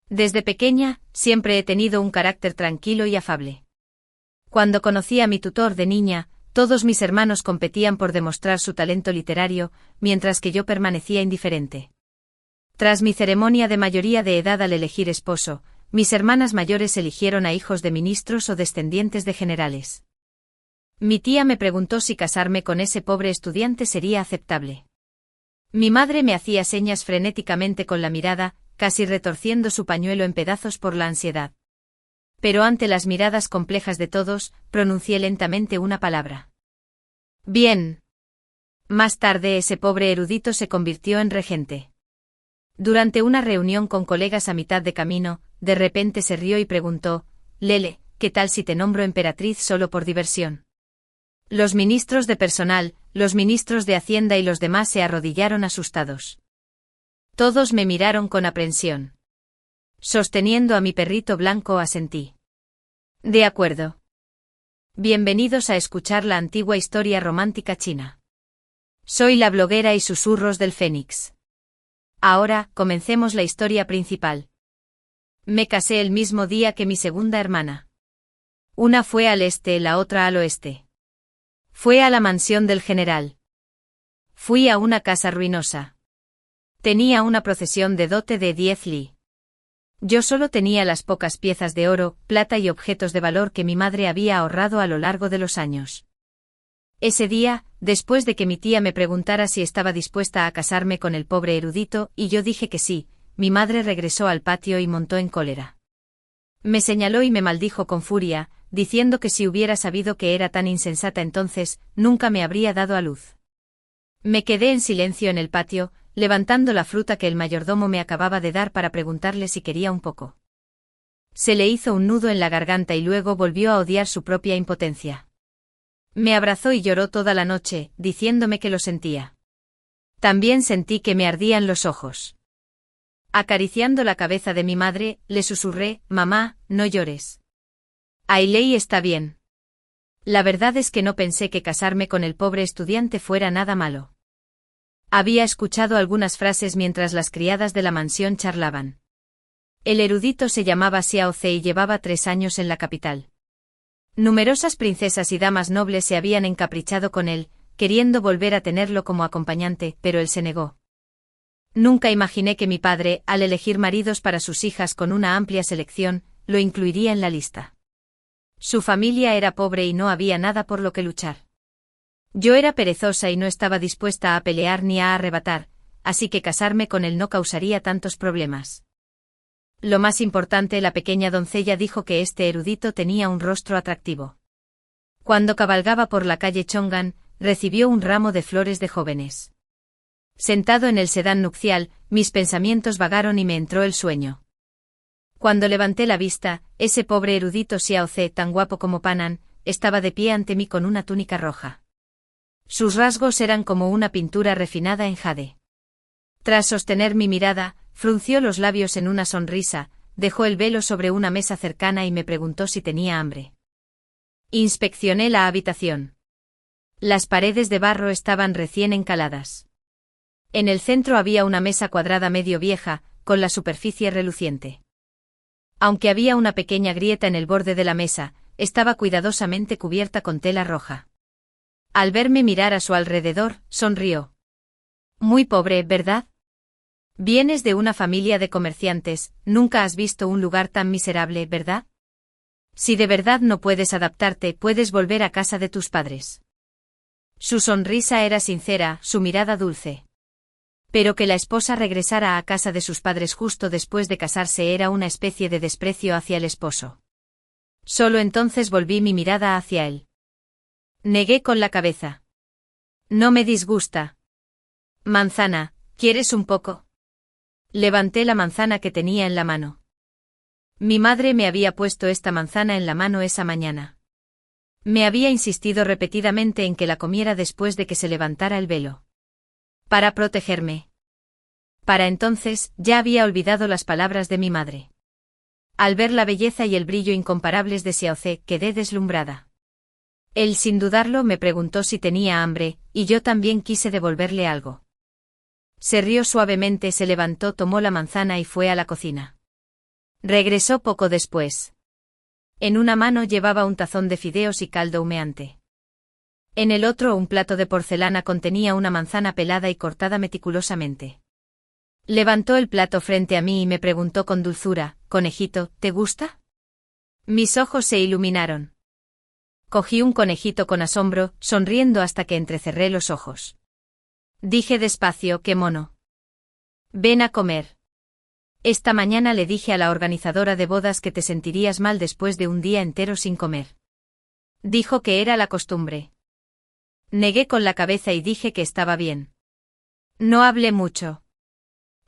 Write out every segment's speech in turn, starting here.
Desde pequeña, siempre he tenido un carácter tranquilo y afable. Cuando conocí a mi tutor de niña, todos mis hermanos competían por demostrar su talento literario, mientras que yo permanecía indiferente. Tras mi ceremonia de mayoría de edad al elegir esposo, mis hermanas mayores eligieron a hijos de ministros o descendientes de generales. Mi tía me preguntó si casarme con ese pobre estudiante sería aceptable. Mi madre me hacía señas frenéticamente con la mirada, casi retorciendo su pañuelo en pedazos por la ansiedad. Pero ante las miradas complejas de todos, pronuncié lentamente una palabra. Bien. Más tarde ese pobre erudito se convirtió en regente. Durante una reunión con colegas a mitad de camino, de repente se rió y preguntó, Lele, ¿qué tal si te nombro emperatriz solo por diversión? Los ministros de personal, los ministros de Hacienda y los demás se arrodillaron asustados. Todos me miraron con aprensión. Sosteniendo a mi perrito blanco asentí. De acuerdo. Bienvenidos a escuchar la antigua historia romántica china. Soy la bloguera y susurros del Fénix. Ahora, comencemos la historia principal. Me casé el mismo día que mi segunda hermana. Una fue al este, la otra al oeste. Fue a la mansión del general. Fui a una casa ruinosa. Tenía una procesión de dote de 10 li. Yo solo tenía las pocas piezas de oro, plata y objetos de valor que mi madre había ahorrado a lo largo de los años. Ese día, después de que mi tía me preguntara si estaba dispuesta a casarme con el pobre erudito, y yo dije que sí, mi madre regresó al patio y montó en cólera. Me señaló y me maldijo con furia, diciendo que si hubiera sabido que era tan insensata entonces, nunca me habría dado a luz. Me quedé en silencio en el patio, levantando la fruta que el mayordomo me acababa de dar para preguntarle si quería un poco. Se le hizo un nudo en la garganta y luego volvió a odiar su propia impotencia. Me abrazó y lloró toda la noche, diciéndome que lo sentía. También sentí que me ardían los ojos. Acariciando la cabeza de mi madre, le susurré, «Mamá, no llores. Ailey está bien». La verdad es que no pensé que casarme con el pobre estudiante fuera nada malo. Había escuchado algunas frases mientras las criadas de la mansión charlaban. El erudito se llamaba Xiao Ce y llevaba 3 años en la capital. Numerosas princesas y damas nobles se habían encaprichado con él, queriendo volver a tenerlo como acompañante, pero él se negó. Nunca imaginé que mi padre, al elegir maridos para sus hijas con una amplia selección, lo incluiría en la lista. Su familia era pobre y no había nada por lo que luchar. Yo era perezosa y no estaba dispuesta a pelear ni a arrebatar, así que casarme con él no causaría tantos problemas. Lo más importante, la pequeña doncella dijo que este erudito tenía un rostro atractivo. Cuando cabalgaba por la calle Chong'an, recibió un ramo de flores de jóvenes. Sentado en el sedán nupcial, mis pensamientos vagaron y me entró el sueño. Cuando levanté la vista, ese pobre erudito Xiao Ce, tan guapo como Panan, estaba de pie ante mí con una túnica roja. Sus rasgos eran como una pintura refinada en jade. Tras sostener mi mirada, frunció los labios en una sonrisa, dejó el velo sobre una mesa cercana y me preguntó si tenía hambre. Inspeccioné la habitación. Las paredes de barro estaban recién encaladas. En el centro había una mesa cuadrada medio vieja, con la superficie reluciente. Aunque había una pequeña grieta en el borde de la mesa, estaba cuidadosamente cubierta con tela roja. Al verme mirar a su alrededor, sonrió. Muy pobre, ¿verdad? Vienes de una familia de comerciantes, nunca has visto un lugar tan miserable, ¿verdad? Si de verdad no puedes adaptarte, puedes volver a casa de tus padres. Su sonrisa era sincera, su mirada dulce. Pero que la esposa regresara a casa de sus padres justo después de casarse era una especie de desprecio hacia el esposo. Solo entonces volví mi mirada hacia él. Negué con la cabeza. No me disgusta. Manzana, ¿quieres un poco? Levanté la manzana que tenía en la mano. Mi madre me había puesto esta manzana en la mano esa mañana. Me había insistido repetidamente en que la comiera después de que se levantara el velo. Para protegerme. Para entonces, ya había olvidado las palabras de mi madre. Al ver la belleza y el brillo incomparables de Xiao Ce, quedé deslumbrada. Él sin dudarlo me preguntó si tenía hambre, y yo también quise devolverle algo. Se rió suavemente, se levantó, tomó la manzana y fue a la cocina. Regresó poco después. En una mano llevaba un tazón de fideos y caldo humeante. En el otro un plato de porcelana contenía una manzana pelada y cortada meticulosamente. Levantó el plato frente a mí y me preguntó con dulzura: «Conejito, ¿te gusta?». Mis ojos se iluminaron. Cogí un conejito con asombro, sonriendo hasta que entrecerré los ojos. Dije despacio: «¡Qué mono! Ven a comer». Esta mañana le dije a la organizadora de bodas que te sentirías mal después de un día entero sin comer. Dijo que era la costumbre. Negué con la cabeza y dije que estaba bien. No hablé mucho.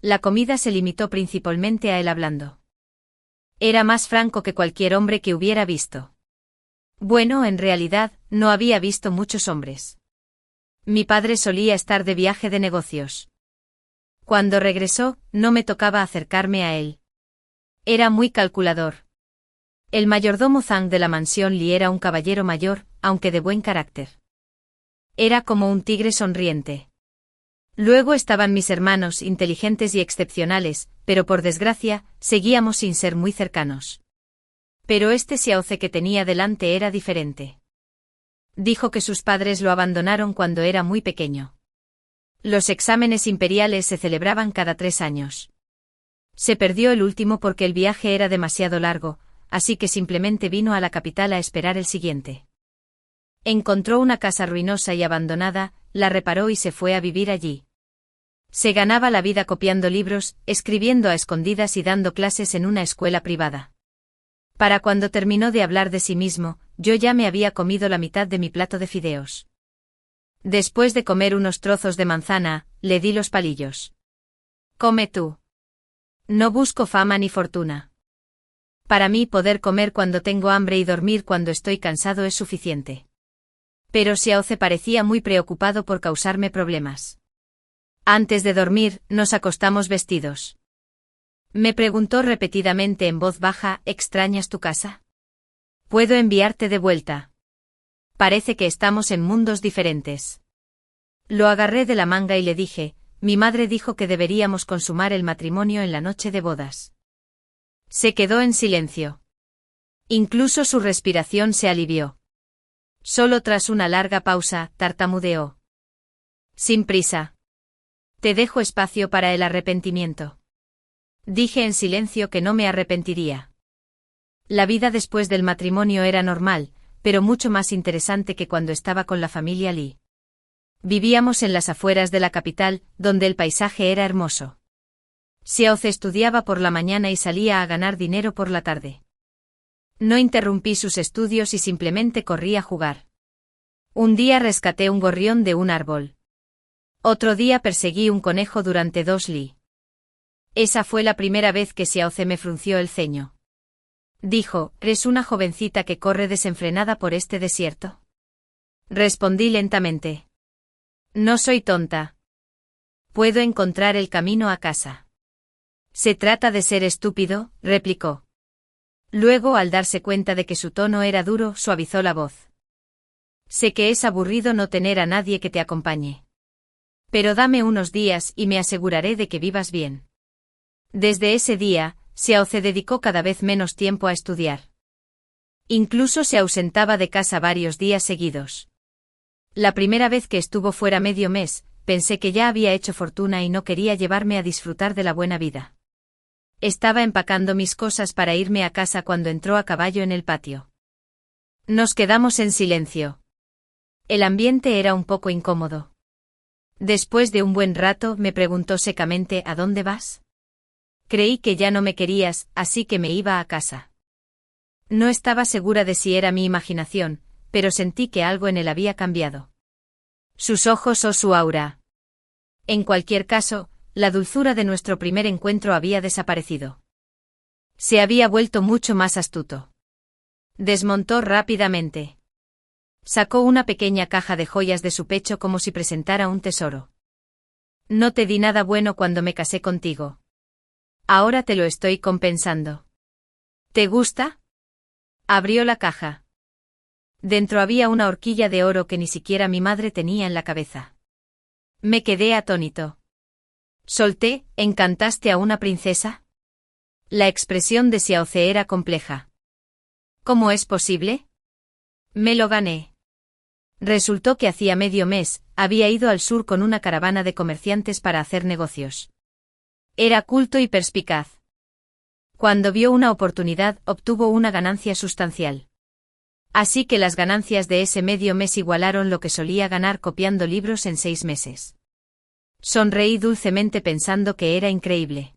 La comida se limitó principalmente a él hablando. Era más franco que cualquier hombre que hubiera visto. Bueno, en realidad, no había visto muchos hombres. Mi padre solía estar de viaje de negocios. Cuando regresó, no me tocaba acercarme a él. Era muy calculador. El mayordomo Zhang de la mansión Li era un caballero mayor, aunque de buen carácter. Era como un tigre sonriente. Luego estaban mis hermanos, inteligentes y excepcionales, pero por desgracia, seguíamos sin ser muy cercanos. Pero este Xiaoze que tenía delante era diferente. Dijo que sus padres lo abandonaron cuando era muy pequeño. Los exámenes imperiales se celebraban cada 3 años. Se perdió el último porque el viaje era demasiado largo, así que simplemente vino a la capital a esperar el siguiente. Encontró una casa ruinosa y abandonada, la reparó y se fue a vivir allí. Se ganaba la vida copiando libros, escribiendo a escondidas y dando clases en una escuela privada. Para cuando terminó de hablar de sí mismo, yo ya me había comido la mitad de mi plato de fideos. Después de comer unos trozos de manzana, le di los palillos. «Come tú. No busco fama ni fortuna. Para mí poder comer cuando tengo hambre y dormir cuando estoy cansado es suficiente». Pero Xiaoze parecía muy preocupado por causarme problemas. Antes de dormir, nos acostamos vestidos. Me preguntó repetidamente en voz baja: «¿Extrañas tu casa? Puedo enviarte de vuelta. Parece que estamos en mundos diferentes». Lo agarré de la manga y le dije: «Mi madre dijo que deberíamos consumar el matrimonio en la noche de bodas». Se quedó en silencio. Incluso su respiración se alivió. Solo tras una larga pausa, tartamudeó: «Sin prisa. Te dejo espacio para el arrepentimiento». Dije en silencio que no me arrepentiría. La vida después del matrimonio era normal, pero mucho más interesante que cuando estaba con la familia Li. Vivíamos en las afueras de la capital, donde el paisaje era hermoso. Xiaoze estudiaba por la mañana y salía a ganar dinero por la tarde. No interrumpí sus estudios y simplemente corrí a jugar. Un día rescaté un gorrión de un árbol. Otro día perseguí un conejo durante 2 li. Esa fue la primera vez que Xiaoze me frunció el ceño. Dijo: «¿Eres una jovencita que corre desenfrenada por este desierto?». Respondí lentamente: «No soy tonta. Puedo encontrar el camino a casa». «Se trata de ser estúpido», replicó. Luego, al darse cuenta de que su tono era duro, suavizó la voz. «Sé que es aburrido no tener a nadie que te acompañe. Pero dame unos días y me aseguraré de que vivas bien». Desde ese día, Xiaoze dedicó cada vez menos tiempo a estudiar. Incluso se ausentaba de casa varios días seguidos. La primera vez que estuvo fuera medio mes, pensé que ya había hecho fortuna y no quería llevarme a disfrutar de la buena vida. Estaba empacando mis cosas para irme a casa cuando entró a caballo en el patio. Nos quedamos en silencio. El ambiente era un poco incómodo. Después de un buen rato me preguntó secamente: «¿A dónde vas?». Creí que ya no me querías, así que me iba a casa. No estaba segura de si era mi imaginación, pero sentí que algo en él había cambiado. Sus ojos o su aura. En cualquier caso, la dulzura de nuestro primer encuentro había desaparecido. Se había vuelto mucho más astuto. Desmontó rápidamente. Sacó una pequeña caja de joyas de su pecho como si presentara un tesoro. «No te di nada bueno cuando me casé contigo. Ahora te lo estoy compensando. ¿Te gusta?». Abrió la caja. Dentro había una horquilla de oro que ni siquiera mi madre tenía en la cabeza. Me quedé atónito. Solté: «¿Encantaste a una princesa?». La expresión de Xiaoce era compleja. ¿Cómo es posible? Me lo gané. Resultó que hacía medio mes, había ido al sur con una caravana de comerciantes para hacer negocios. Era culto y perspicaz. Cuando vio una oportunidad, obtuvo una ganancia sustancial. Así que las ganancias de ese medio mes igualaron lo que solía ganar copiando libros en 6 meses. Sonreí dulcemente pensando que era increíble.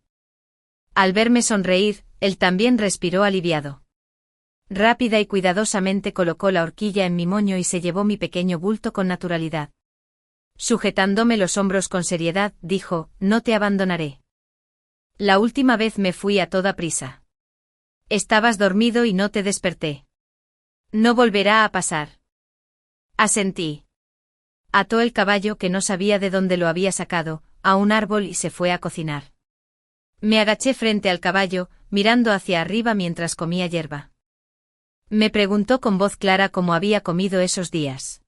Al verme sonreír, él también respiró aliviado. Rápida y cuidadosamente colocó la horquilla en mi moño y se llevó mi pequeño bulto con naturalidad. Sujetándome los hombros con seriedad, dijo, no te abandonaré. La última vez me fui a toda prisa. Estabas dormido y no te desperté. No volverá a pasar. Asentí. Ató el caballo, que no sabía de dónde lo había sacado, a un árbol y se fue a cocinar. Me agaché frente al caballo, mirando hacia arriba mientras comía hierba. Me preguntó con voz clara cómo había comido esos días.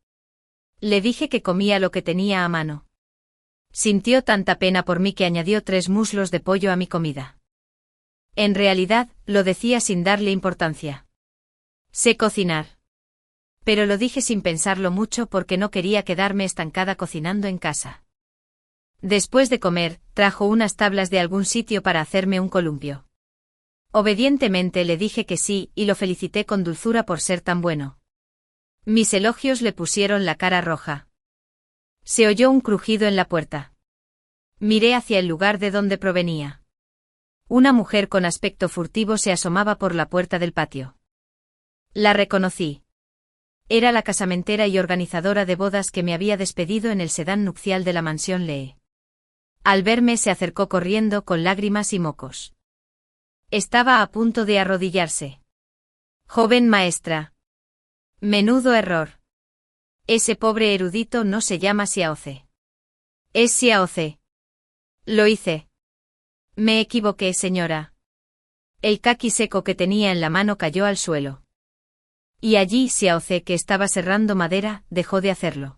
Le dije que comía lo que tenía a mano. Sintió tanta pena por mí que añadió 3 muslos de pollo a mi comida. En realidad, lo decía sin darle importancia. Sé cocinar. Pero lo dije sin pensarlo mucho porque no quería quedarme estancada cocinando en casa. Después de comer, trajo unas tablas de algún sitio para hacerme un columpio. Obedientemente le dije que sí y lo felicité con dulzura por ser tan bueno. Mis elogios le pusieron la cara roja. Se oyó un crujido en la puerta. Miré hacia el lugar de donde provenía. Una mujer con aspecto furtivo se asomaba por la puerta del patio. La reconocí. Era la casamentera y organizadora de bodas que me había despedido en el sedán nupcial de la mansión Lee. Al verme se acercó corriendo con lágrimas y mocos. Estaba a punto de arrodillarse. Joven maestra. Menudo error. Ese pobre erudito no se llama Xiaoce. Es Xiaoce. Lo hice. Me equivoqué, señora. El caqui seco que tenía en la mano cayó al suelo. Y allí Xiaoce, que estaba serrando madera, dejó de hacerlo.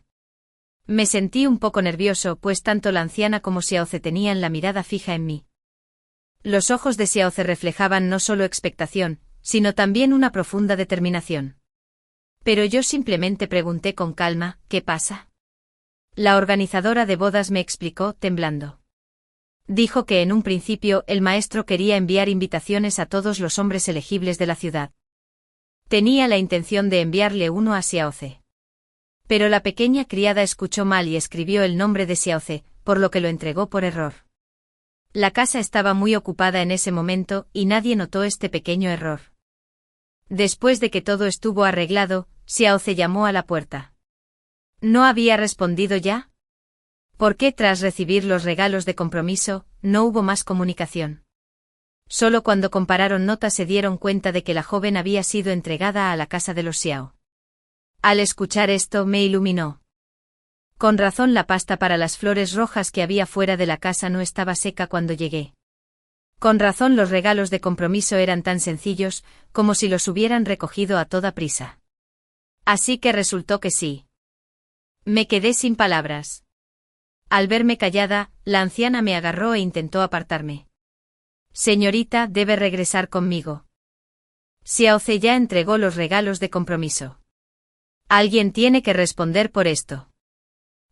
Me sentí un poco nervioso, pues tanto la anciana como Xiaoce tenían la mirada fija en mí. Los ojos de Xiaoce reflejaban no solo expectación, sino también una profunda determinación. Pero yo simplemente pregunté con calma, ¿qué pasa? La organizadora de bodas me explicó, temblando. Dijo que en un principio el maestro quería enviar invitaciones a todos los hombres elegibles de la ciudad. Tenía la intención de enviarle uno a Xiaoce. Pero la pequeña criada escuchó mal y escribió el nombre de Xiaoce, por lo que lo entregó por error. La casa estaba muy ocupada en ese momento y nadie notó este pequeño error. Después de que todo estuvo arreglado, Xiaoce llamó a la puerta. ¿No había respondido ya? ¿Por qué tras recibir los regalos de compromiso, no hubo más comunicación? Solo cuando compararon notas se dieron cuenta de que la joven había sido entregada a la casa de los Xiao. Al escuchar esto me iluminó. Con razón la pasta para las flores rojas que había fuera de la casa no estaba seca cuando llegué. Con razón los regalos de compromiso eran tan sencillos, como si los hubieran recogido a toda prisa. Así que resultó que sí. Me quedé sin palabras. Al verme callada, la anciana me agarró e intentó apartarme. Señorita, debe regresar conmigo. Xiaoce ya entregó los regalos de compromiso. Alguien tiene que responder por esto.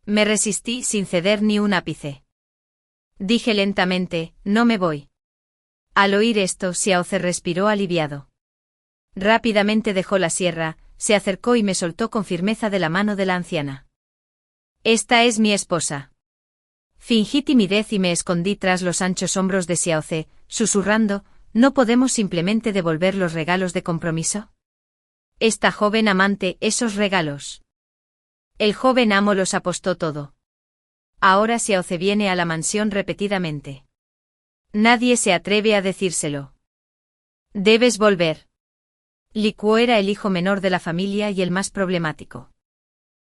Me resistí sin ceder ni un ápice. Dije lentamente, no me voy. Al oír esto, Xiaoce respiró aliviado. Rápidamente dejó la sierra, se acercó y me soltó con firmeza de la mano de la anciana. Esta es mi esposa. Fingí timidez y me escondí tras los anchos hombros de Xiaoce, susurrando, ¿no podemos simplemente devolver los regalos de compromiso? Esta joven amante, esos regalos. El joven amo los apostó todo. Ahora Xiaoce viene a la mansión repetidamente. Nadie se atreve a decírselo. Debes volver. Li Kuo era el hijo menor de la familia y el más problemático.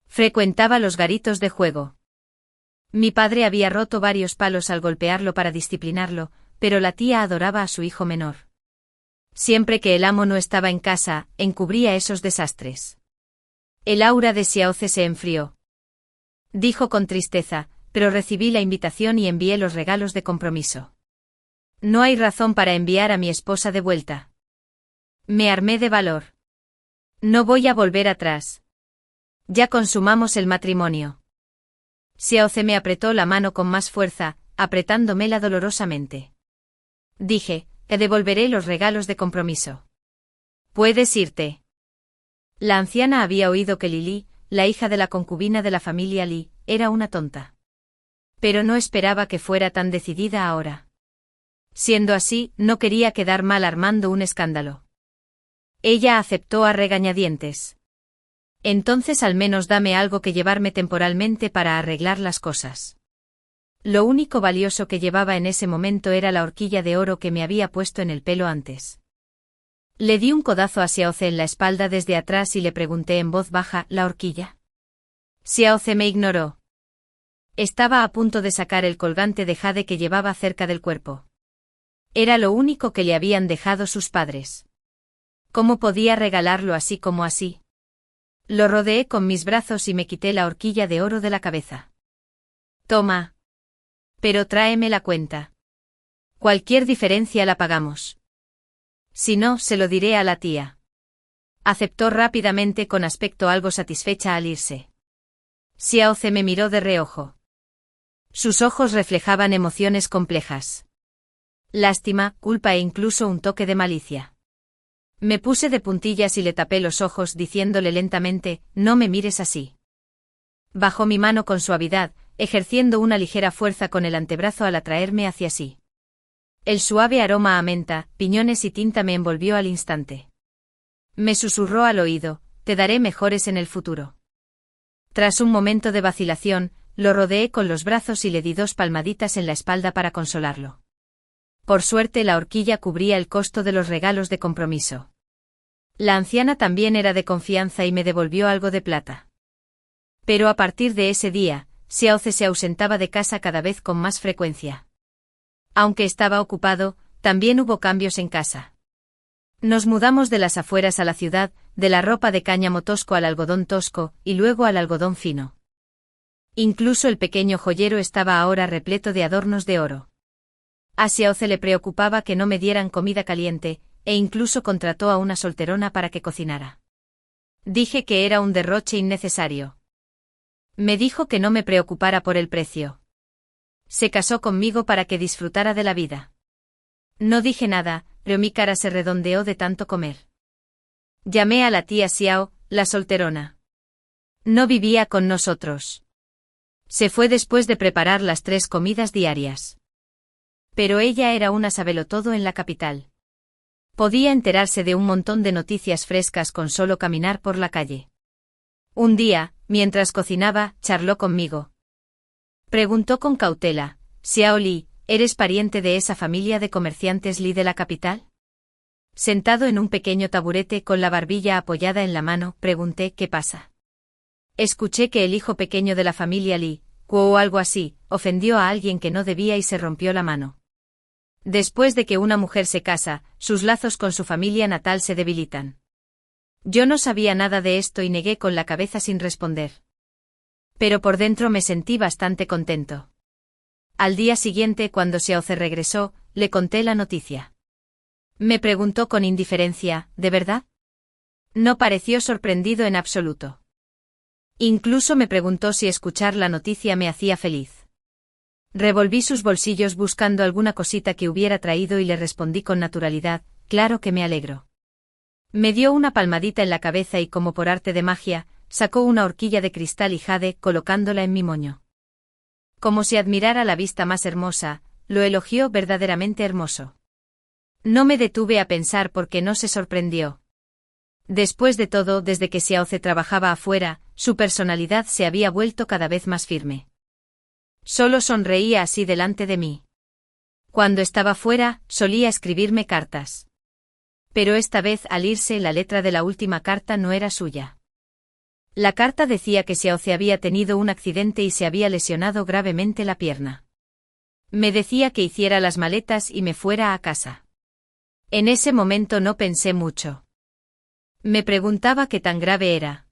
Frecuentaba los garitos de juego. Mi padre había roto varios palos al golpearlo para disciplinarlo, pero la tía adoraba a su hijo menor. Siempre que el amo no estaba en casa, encubría esos desastres. El aura de Xiaoce se enfrió. Dijo con tristeza, pero recibí la invitación y envié los regalos de compromiso. No hay razón para enviar a mi esposa de vuelta. Me armé de valor. No voy a volver atrás. Ya consumamos el matrimonio. Xiaoze me apretó la mano con más fuerza, apretándomela dolorosamente. Dije, te devolveré los regalos de compromiso. Puedes irte. La anciana había oído que Lili, la hija de la concubina de la familia Li, era una tonta. Pero no esperaba que fuera tan decidida ahora. Siendo así, no quería quedar mal armando un escándalo. Ella aceptó a regañadientes. Entonces al menos dame algo que llevarme temporalmente para arreglar las cosas. Lo único valioso que llevaba en ese momento era la horquilla de oro que me había puesto en el pelo antes. Le di un codazo a Xiaoze en la espalda desde atrás y le pregunté en voz baja, ¿la horquilla? Xiaoze me ignoró. Estaba a punto de sacar el colgante de jade que llevaba cerca del cuerpo. Era lo único que le habían dejado sus padres. ¿Cómo podía regalarlo así como así? Lo rodeé con mis brazos y me quité la horquilla de oro de la cabeza. Toma. Pero tráeme la cuenta. Cualquier diferencia la pagamos. Si no, se lo diré a la tía. Aceptó rápidamente con aspecto algo satisfecha al irse. Xiaoze me miró de reojo. Sus ojos reflejaban emociones complejas. Lástima, culpa e incluso un toque de malicia. Me puse de puntillas y le tapé los ojos diciéndole lentamente, no me mires así. Bajó mi mano con suavidad, ejerciendo una ligera fuerza con el antebrazo al atraerme hacia sí. El suave aroma a menta, piñones y tinta me envolvió al instante. Me susurró al oído, te daré mejores en el futuro. Tras un momento de vacilación, lo rodeé con los brazos y le di 2 palmaditas en la espalda para consolarlo. Por suerte la horquilla cubría el costo de los regalos de compromiso. La anciana también era de confianza y me devolvió algo de plata. Pero a partir de ese día, Xiaoze se ausentaba de casa cada vez con más frecuencia. Aunque estaba ocupado, también hubo cambios en casa. Nos mudamos de las afueras a la ciudad, de la ropa de cáñamo tosco al algodón tosco, y luego al algodón fino. Incluso el pequeño joyero estaba ahora repleto de adornos de oro. A Xiaoze le preocupaba que no me dieran comida caliente, e incluso contrató a una solterona para que cocinara. Dije que era un derroche innecesario. Me dijo que no me preocupara por el precio. Se casó conmigo para que disfrutara de la vida. No dije nada, pero mi cara se redondeó de tanto comer. Llamé a la tía Xiao, la solterona. No vivía con nosotros. Se fue después de preparar las 3 comidas diarias. Pero ella era una sabelotodo en la capital. Podía enterarse de un montón de noticias frescas con solo caminar por la calle. Un día, mientras cocinaba, charló conmigo. Preguntó con cautela, Xiao Li, ¿eres pariente de esa familia de comerciantes Li de la capital? Sentado en un pequeño taburete con la barbilla apoyada en la mano, pregunté, ¿qué pasa? Escuché que el hijo pequeño de la familia Li, o algo así, ofendió a alguien que no debía y se rompió la mano. Después de que una mujer se casa, sus lazos con su familia natal se debilitan. Yo no sabía nada de esto y negué con la cabeza sin responder. Pero por dentro me sentí bastante contento. Al día siguiente, cuando Xiaoze regresó, le conté la noticia. Me preguntó con indiferencia, ¿de verdad? No pareció sorprendido en absoluto. Incluso me preguntó si escuchar la noticia me hacía feliz. Revolví sus bolsillos buscando alguna cosita que hubiera traído y le respondí con naturalidad, claro que me alegro. Me dio una palmadita en la cabeza y como por arte de magia, sacó una horquilla de cristal y jade colocándola en mi moño. Como si admirara la vista más hermosa, lo elogió verdaderamente hermoso. No me detuve a pensar porque no se sorprendió. Después de todo, desde que Xiaoze trabajaba afuera, su personalidad se había vuelto cada vez más firme. Solo sonreía así delante de mí. Cuando estaba fuera, solía escribirme cartas. Pero esta vez al irse la letra de la última carta no era suya. La carta decía que Xiaoze había tenido un accidente y se había lesionado gravemente la pierna. Me decía que hiciera las maletas y me fuera a casa. En ese momento no pensé mucho. Me preguntaba qué tan grave era.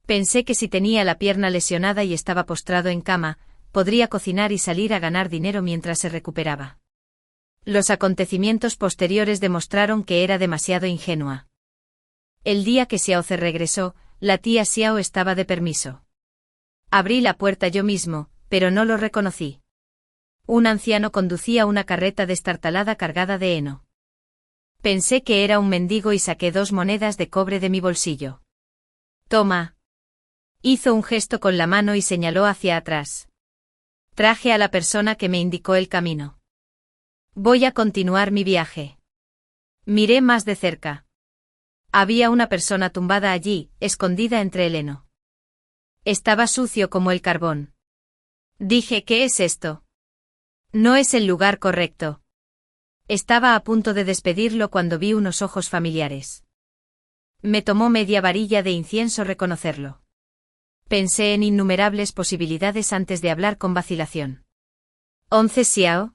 Pensé que si tenía la pierna lesionada y estaba postrado en cama, podría cocinar y salir a ganar dinero mientras se recuperaba. Los acontecimientos posteriores demostraron que era demasiado ingenua. El día que Xiaoze regresó, la tía Xiao estaba de permiso. Abrí la puerta yo mismo, pero no lo reconocí. Un anciano conducía una carreta destartalada cargada de heno. Pensé que era un mendigo y saqué 2 monedas de cobre de mi bolsillo. «Toma». Hizo un gesto con la mano y señaló hacia atrás. Traje a la persona que me indicó el camino. Voy a continuar mi viaje. Miré más de cerca. Había una persona tumbada allí, escondida entre el heno. Estaba sucio como el carbón. Dije, ¿qué es esto? No es el lugar correcto. Estaba a punto de despedirlo cuando vi unos ojos familiares. Me tomó media varilla de incienso reconocerlo. Pensé en innumerables posibilidades antes de hablar con vacilación. ¿11 Xiao?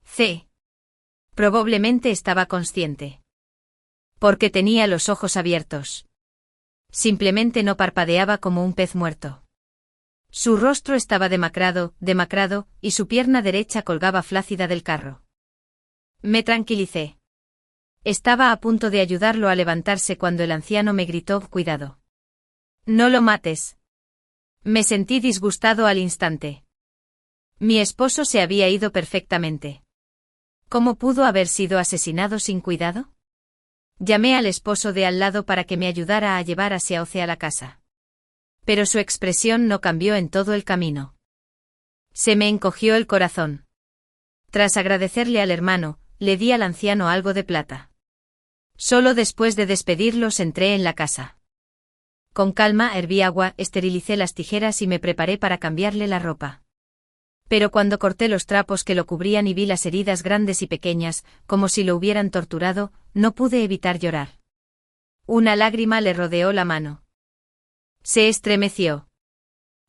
C. Probablemente estaba consciente. Porque tenía los ojos abiertos. Simplemente no parpadeaba como un pez muerto. Su rostro estaba demacrado, y su pierna derecha colgaba flácida del carro. Me tranquilicé. Estaba a punto de ayudarlo a levantarse cuando el anciano me gritó, «Cuidado. No lo mates». Me sentí disgustado al instante. Mi esposo se había ido perfectamente. ¿Cómo pudo haber sido asesinado sin cuidado? Llamé al esposo de al lado para que me ayudara a llevar a Xiaoze a la casa. Pero su expresión no cambió en todo el camino. Se me encogió el corazón. Tras agradecerle al hermano, le di al anciano algo de plata. Solo después de despedirlos entré en la casa. Con calma herví agua, esterilicé las tijeras y me preparé para cambiarle la ropa. Pero cuando corté los trapos que lo cubrían y vi las heridas grandes y pequeñas, como si lo hubieran torturado, no pude evitar llorar. Una lágrima le rodeó la mano. Se estremeció.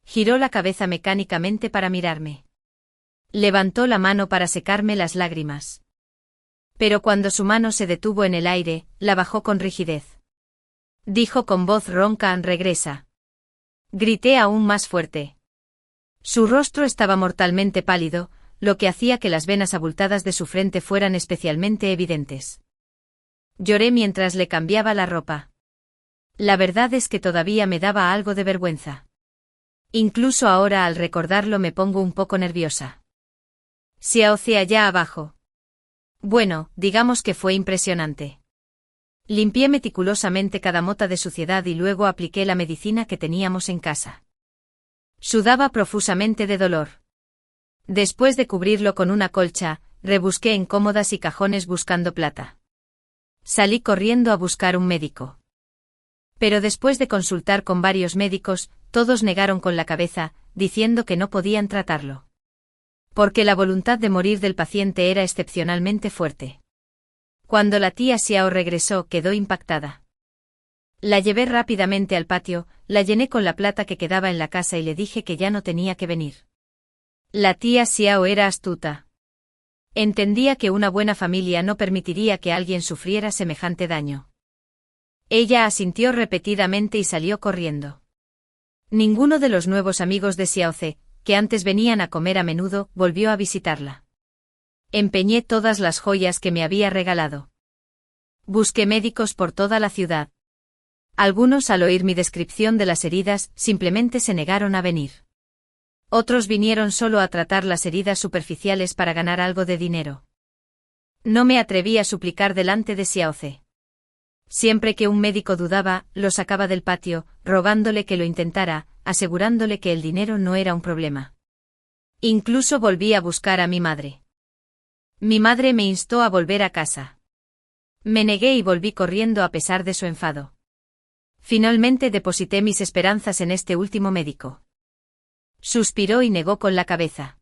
Giró la cabeza mecánicamente para mirarme. Levantó la mano para secarme las lágrimas. Pero cuando su mano se detuvo en el aire, la bajó con rigidez. Dijo con voz ronca, «Regresa». Grité aún más fuerte. Su rostro estaba mortalmente pálido, lo que hacía que las venas abultadas de su frente fueran especialmente evidentes. Lloré mientras le cambiaba la ropa. La verdad es que todavía me daba algo de vergüenza. Incluso ahora al recordarlo me pongo un poco nerviosa. Xiaoze allá abajo. Bueno, digamos que fue impresionante. Limpié meticulosamente cada mota de suciedad y luego apliqué la medicina que teníamos en casa. Sudaba profusamente de dolor. Después de cubrirlo con una colcha, rebusqué en cómodas y cajones buscando plata. Salí corriendo a buscar un médico. Pero después de consultar con varios médicos, todos negaron con la cabeza, diciendo que no podían tratarlo. Porque la voluntad de morir del paciente era excepcionalmente fuerte. Cuando la tía Xiao regresó, quedó impactada. La llevé rápidamente al patio, la llené con la plata que quedaba en la casa y le dije que ya no tenía que venir. La tía Xiao era astuta. Entendía que una buena familia no permitiría que alguien sufriera semejante daño. Ella asintió repetidamente y salió corriendo. Ninguno de los nuevos amigos de Xiaoze, que antes venían a comer a menudo, volvió a visitarla. Empeñé todas las joyas que me había regalado. Busqué médicos por toda la ciudad. Algunos, al oír mi descripción de las heridas, simplemente se negaron a venir. Otros vinieron solo a tratar las heridas superficiales para ganar algo de dinero. No me atreví a suplicar delante de Xiaoze. Siempre que un médico dudaba, lo sacaba del patio, rogándole que lo intentara, asegurándole que el dinero no era un problema. Incluso volví a buscar a mi madre. Mi madre me instó a volver a casa. Me negué y volví corriendo a pesar de su enfado. Finalmente deposité mis esperanzas en este último médico. Suspiró y negó con la cabeza.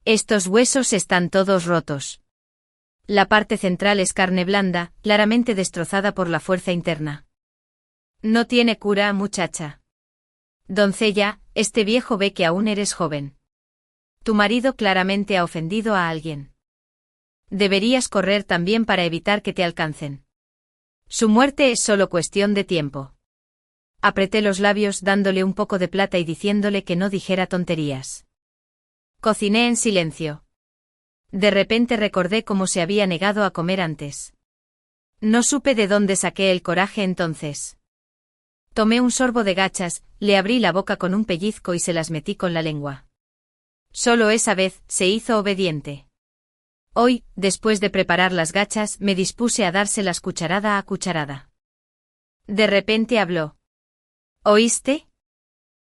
Estos huesos están todos rotos. La parte central es carne blanda, claramente destrozada por la fuerza interna. No tiene cura, muchacha. Doncella, este viejo ve que aún eres joven. Tu marido claramente ha ofendido a alguien. Deberías correr también para evitar que te alcancen. Su muerte es solo cuestión de tiempo. Apreté los labios dándole un poco de plata y diciéndole que no dijera tonterías. Cociné en silencio. De repente recordé cómo se había negado a comer antes. No supe de dónde saqué el coraje entonces. Tomé un sorbo de gachas, le abrí la boca con un pellizco y se las metí con la lengua. Solo esa vez se hizo obediente. Hoy, después de preparar las gachas, me dispuse a dárselas cucharada a cucharada. De repente habló. ¿Oíste?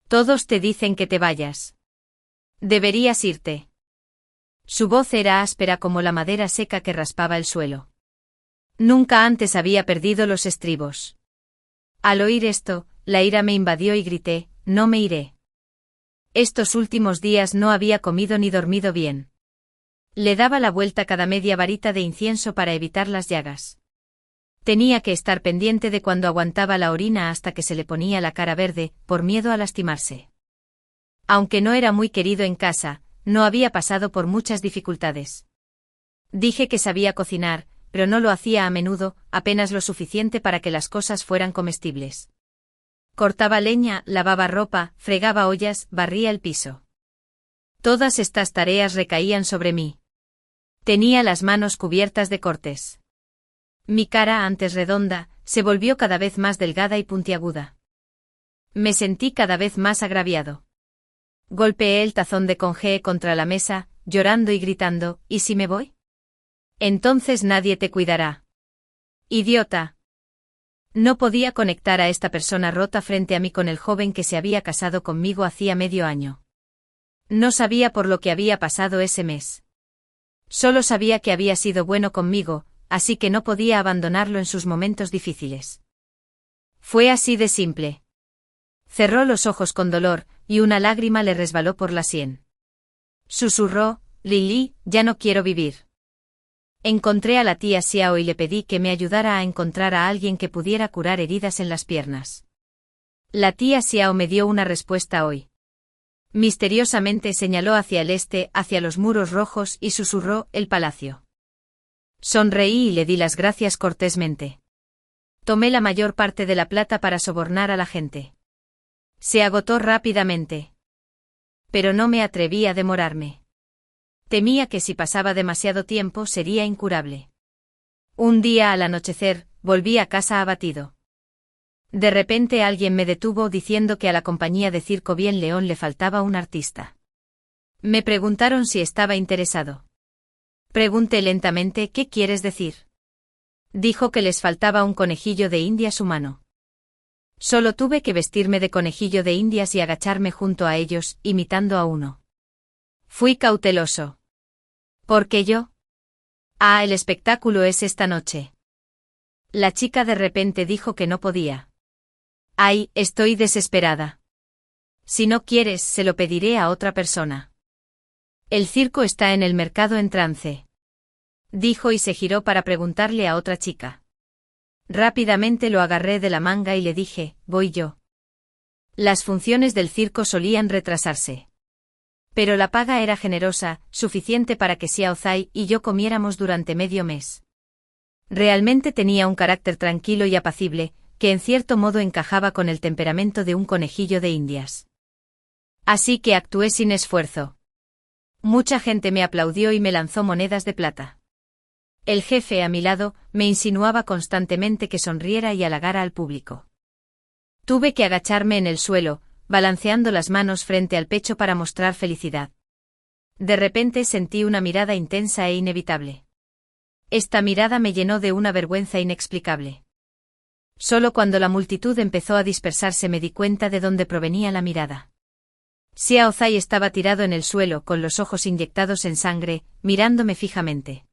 Todos te dicen que te vayas. Deberías irte. Su voz era áspera como la madera seca que raspaba el suelo. Nunca antes había perdido los estribos. Al oír esto, la ira me invadió y grité, no me iré. Estos últimos días no había comido ni dormido bien. Le daba la vuelta cada media varita de incienso para evitar las llagas. Tenía que estar pendiente de cuando aguantaba la orina hasta que se le ponía la cara verde, por miedo a lastimarse. Aunque no era muy querido en casa, no había pasado por muchas dificultades. Dije que sabía cocinar, pero no lo hacía a menudo, apenas lo suficiente para que las cosas fueran comestibles. Cortaba leña, lavaba ropa, fregaba ollas, barría el piso. Todas estas tareas recaían sobre mí. Tenía las manos cubiertas de cortes. Mi cara, antes redonda, se volvió cada vez más delgada y puntiaguda. Me sentí cada vez más agraviado. Golpeé el tazón de congé contra la mesa, llorando y gritando, ¿y si me voy? Entonces nadie te cuidará. ¡Idiota! No podía conectar a esta persona rota frente a mí con el joven que se había casado conmigo hacía medio año. No sabía por lo que había pasado ese mes. Solo sabía que había sido bueno conmigo, así que no podía abandonarlo en sus momentos difíciles. Fue así de simple. Cerró los ojos con dolor, y una lágrima le resbaló por la sien. Susurró, Lili, ya no quiero vivir. Encontré a la tía Xiao y le pedí que me ayudara a encontrar a alguien que pudiera curar heridas en las piernas. La tía Xiao me dio una respuesta hoy. Misteriosamente señaló hacia el este, hacia los muros rojos y susurró, el palacio. Sonreí y le di las gracias cortésmente. Tomé la mayor parte de la plata para sobornar a la gente. Se agotó rápidamente. Pero no me atreví a demorarme. Temía que si pasaba demasiado tiempo sería incurable. Un día al anochecer, volví a casa abatido. De repente alguien me detuvo diciendo que a la compañía de Circo Bien León le faltaba un artista. Me preguntaron si estaba interesado. Pregunté lentamente, ¿qué quieres decir? Dijo que les faltaba un conejillo de Indias humano. Solo tuve que vestirme de conejillo de Indias y agacharme junto a ellos, imitando a uno. Fui cauteloso. ¿Por qué yo? Ah, el espectáculo es esta noche. La chica de repente dijo que no podía. Ay, estoy desesperada. Si no quieres, se lo pediré a otra persona. El circo está en el mercado en trance. Dijo y se giró para preguntarle a otra chica. Rápidamente lo agarré de la manga y le dije, voy yo. Las funciones del circo solían retrasarse. Pero la paga era generosa, suficiente para que Xiao Zai y yo comiéramos durante medio mes. Realmente tenía un carácter tranquilo y apacible, que en cierto modo encajaba con el temperamento de un conejillo de Indias. Así que actué sin esfuerzo. Mucha gente me aplaudió y me lanzó monedas de plata. El jefe a mi lado me insinuaba constantemente que sonriera y halagara al público. Tuve que agacharme en el suelo, balanceando las manos frente al pecho para mostrar felicidad. De repente sentí una mirada intensa e inevitable. Esta mirada me llenó de una vergüenza inexplicable. Solo cuando la multitud empezó a dispersarse me di cuenta de dónde provenía la mirada. Xiao Zai estaba tirado en el suelo con los ojos inyectados en sangre, mirándome fijamente.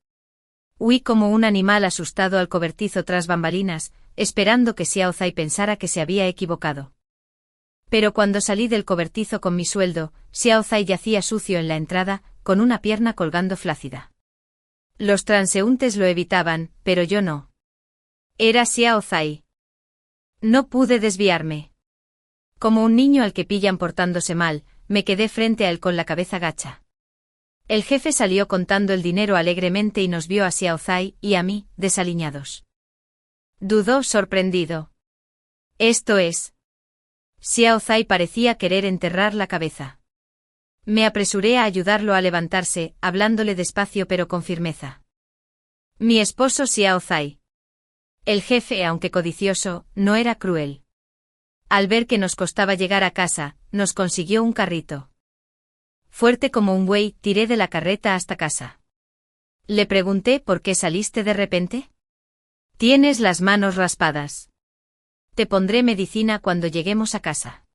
Huí como un animal asustado al cobertizo tras bambalinas, esperando que Xiao Zai pensara que se había equivocado. Pero cuando salí del cobertizo con mi sueldo, Xiao Zai yacía sucio en la entrada, con una pierna colgando flácida. Los transeúntes lo evitaban, pero yo no. Era Xiao Zai. No pude desviarme. Como un niño al que pillan portándose mal, me quedé frente a él con la cabeza gacha. El jefe salió contando el dinero alegremente y nos vio a Xiao Zai y a mí, desaliñados. Dudó sorprendido. Esto es. Xiao Zai parecía querer enterrar la cabeza. Me apresuré a ayudarlo a levantarse, hablándole despacio pero con firmeza. Mi esposo Xiao Zai. El jefe, aunque codicioso, no era cruel. Al ver que nos costaba llegar a casa, nos consiguió un carrito. Fuerte como un buey, tiré de la carreta hasta casa. Le pregunté por qué saliste de repente. Tienes las manos raspadas. Te pondré medicina cuando lleguemos a casa.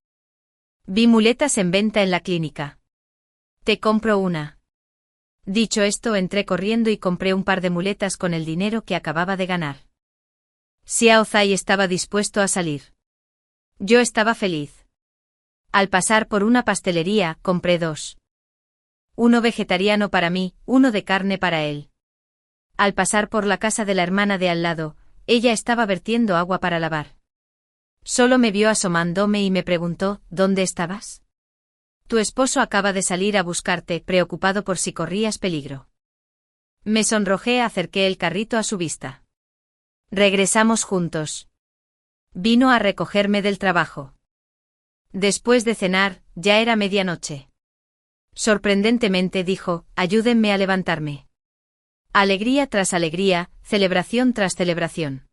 Vi muletas en venta en la clínica. Te compro una. Dicho esto, entré corriendo y compré un par de muletas con el dinero que acababa de ganar. Xiao Zai estaba dispuesto a salir. Yo estaba feliz. Al pasar por una pastelería, compré dos. Uno vegetariano para mí, uno de carne para él. Al pasar por la casa de la hermana de al lado, ella estaba vertiendo agua para lavar. Solo me vio asomándome y me preguntó, ¿dónde estabas? Tu esposo acaba de salir a buscarte, preocupado por si corrías peligro. Me sonrojé, acerqué el carrito a su vista. Regresamos juntos. Vino a recogerme del trabajo. Después de cenar, ya era medianoche. Sorprendentemente dijo, ayúdenme a levantarme. Alegría tras alegría, celebración tras celebración.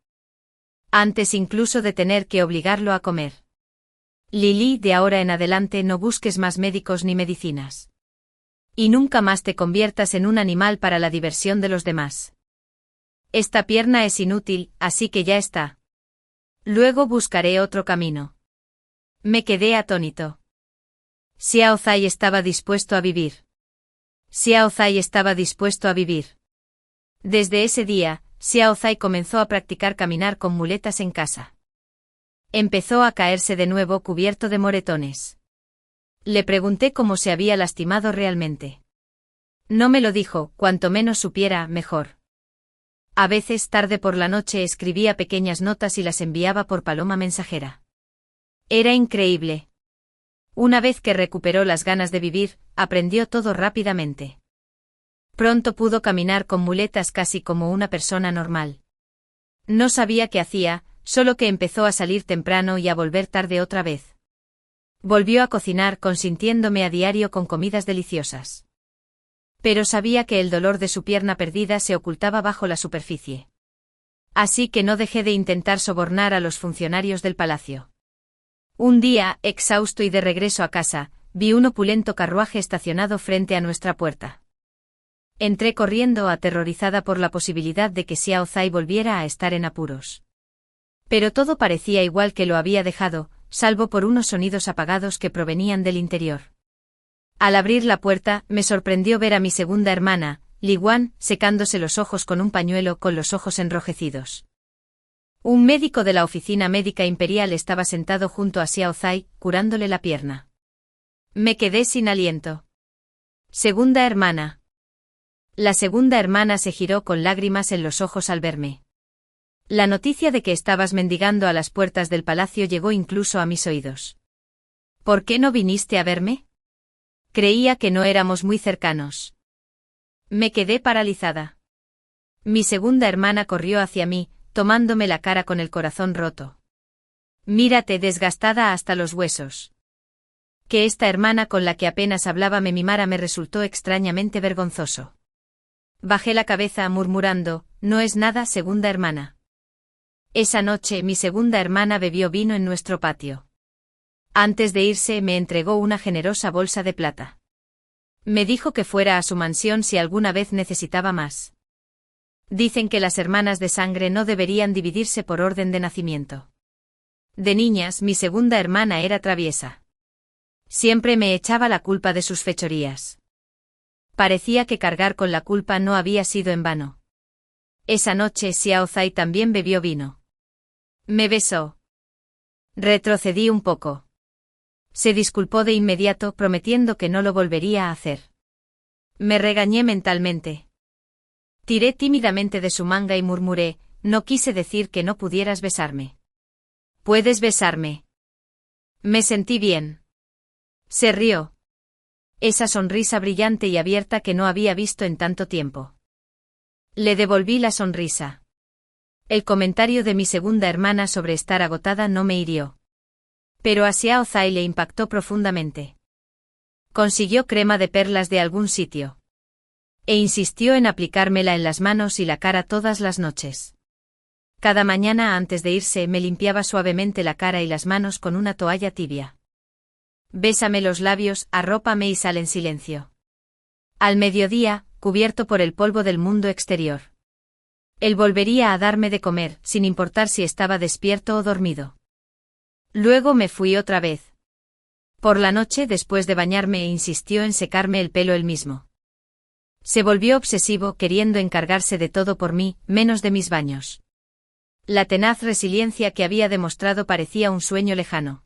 Antes incluso de tener que obligarlo a comer. Lily, de ahora en adelante no busques más médicos ni medicinas. Y nunca más te conviertas en un animal para la diversión de los demás. Esta pierna es inútil, así que ya está. Luego buscaré otro camino. Me quedé atónito. Xiao Zai estaba dispuesto a vivir. Xiao Zai estaba dispuesto a vivir. Desde ese día, Xiao Zai comenzó a practicar caminar con muletas en casa. Empezó a caerse de nuevo cubierto de moretones. Le pregunté cómo se había lastimado realmente. No me lo dijo, cuanto menos supiera, mejor. A veces tarde por la noche escribía pequeñas notas y las enviaba por paloma mensajera. Era increíble. Una vez que recuperó las ganas de vivir, aprendió todo rápidamente. Pronto pudo caminar con muletas casi como una persona normal. No sabía qué hacía, solo que empezó a salir temprano y a volver tarde otra vez. Volvió a cocinar consintiéndome a diario con comidas deliciosas. Pero sabía que el dolor de su pierna perdida se ocultaba bajo la superficie. Así que no dejé de intentar sobornar a los funcionarios del palacio. Un día, exhausto y de regreso a casa, vi un opulento carruaje estacionado frente a nuestra puerta. Entré corriendo, aterrorizada por la posibilidad de que Xiao Zai volviera a estar en apuros. Pero todo parecía igual que lo había dejado, salvo por unos sonidos apagados que provenían del interior. Al abrir la puerta, me sorprendió ver a mi segunda hermana, Li Wan, secándose los ojos con un pañuelo con los ojos enrojecidos. Un médico de la oficina médica imperial estaba sentado junto a Xiao Zai, curándole la pierna. Me quedé sin aliento. Segunda hermana. La segunda hermana se giró con lágrimas en los ojos al verme. La noticia de que estabas mendigando a las puertas del palacio llegó incluso a mis oídos. ¿Por qué no viniste a verme? Creía que no éramos muy cercanos. Me quedé paralizada. Mi segunda hermana corrió hacia mí, tomándome la cara con el corazón roto. Mírate, desgastada hasta los huesos. Que esta hermana con la que apenas hablaba me mimara me resultó extrañamente vergonzoso. Bajé la cabeza murmurando, no es nada, segunda hermana. Esa noche mi segunda hermana bebió vino en nuestro patio. Antes de irse me entregó una generosa bolsa de plata. Me dijo que fuera a su mansión si alguna vez necesitaba más. Dicen que las hermanas de sangre no deberían dividirse por orden de nacimiento. De niñas, mi segunda hermana era traviesa. Siempre me echaba la culpa de sus fechorías. Parecía que cargar con la culpa no había sido en vano. Esa noche Xiao Zai también bebió vino. Me besó. Retrocedí un poco. Se disculpó de inmediato, prometiendo que no lo volvería a hacer. Me regañé mentalmente. Tiré tímidamente de su manga y murmuré, no quise decir que no pudieras besarme. Puedes besarme. Me sentí bien. Se rió. Esa sonrisa brillante y abierta que no había visto en tanto tiempo. Le devolví la sonrisa. El comentario de mi segunda hermana sobre estar agotada no me hirió. Pero a Xiao Zai le impactó profundamente. Consiguió crema de perlas de algún sitio. E insistió en aplicármela en las manos y la cara todas las noches. Cada mañana antes de irse me limpiaba suavemente la cara y las manos con una toalla tibia. Bésame los labios, arrópame y sal en silencio. Al mediodía, cubierto por el polvo del mundo exterior. Él volvería a darme de comer, sin importar si estaba despierto o dormido. Luego me fui otra vez. Por la noche, después de bañarme, insistió en secarme el pelo él mismo. Se volvió obsesivo, queriendo encargarse de todo por mí, menos de mis baños. La tenaz resiliencia que había demostrado parecía un sueño lejano.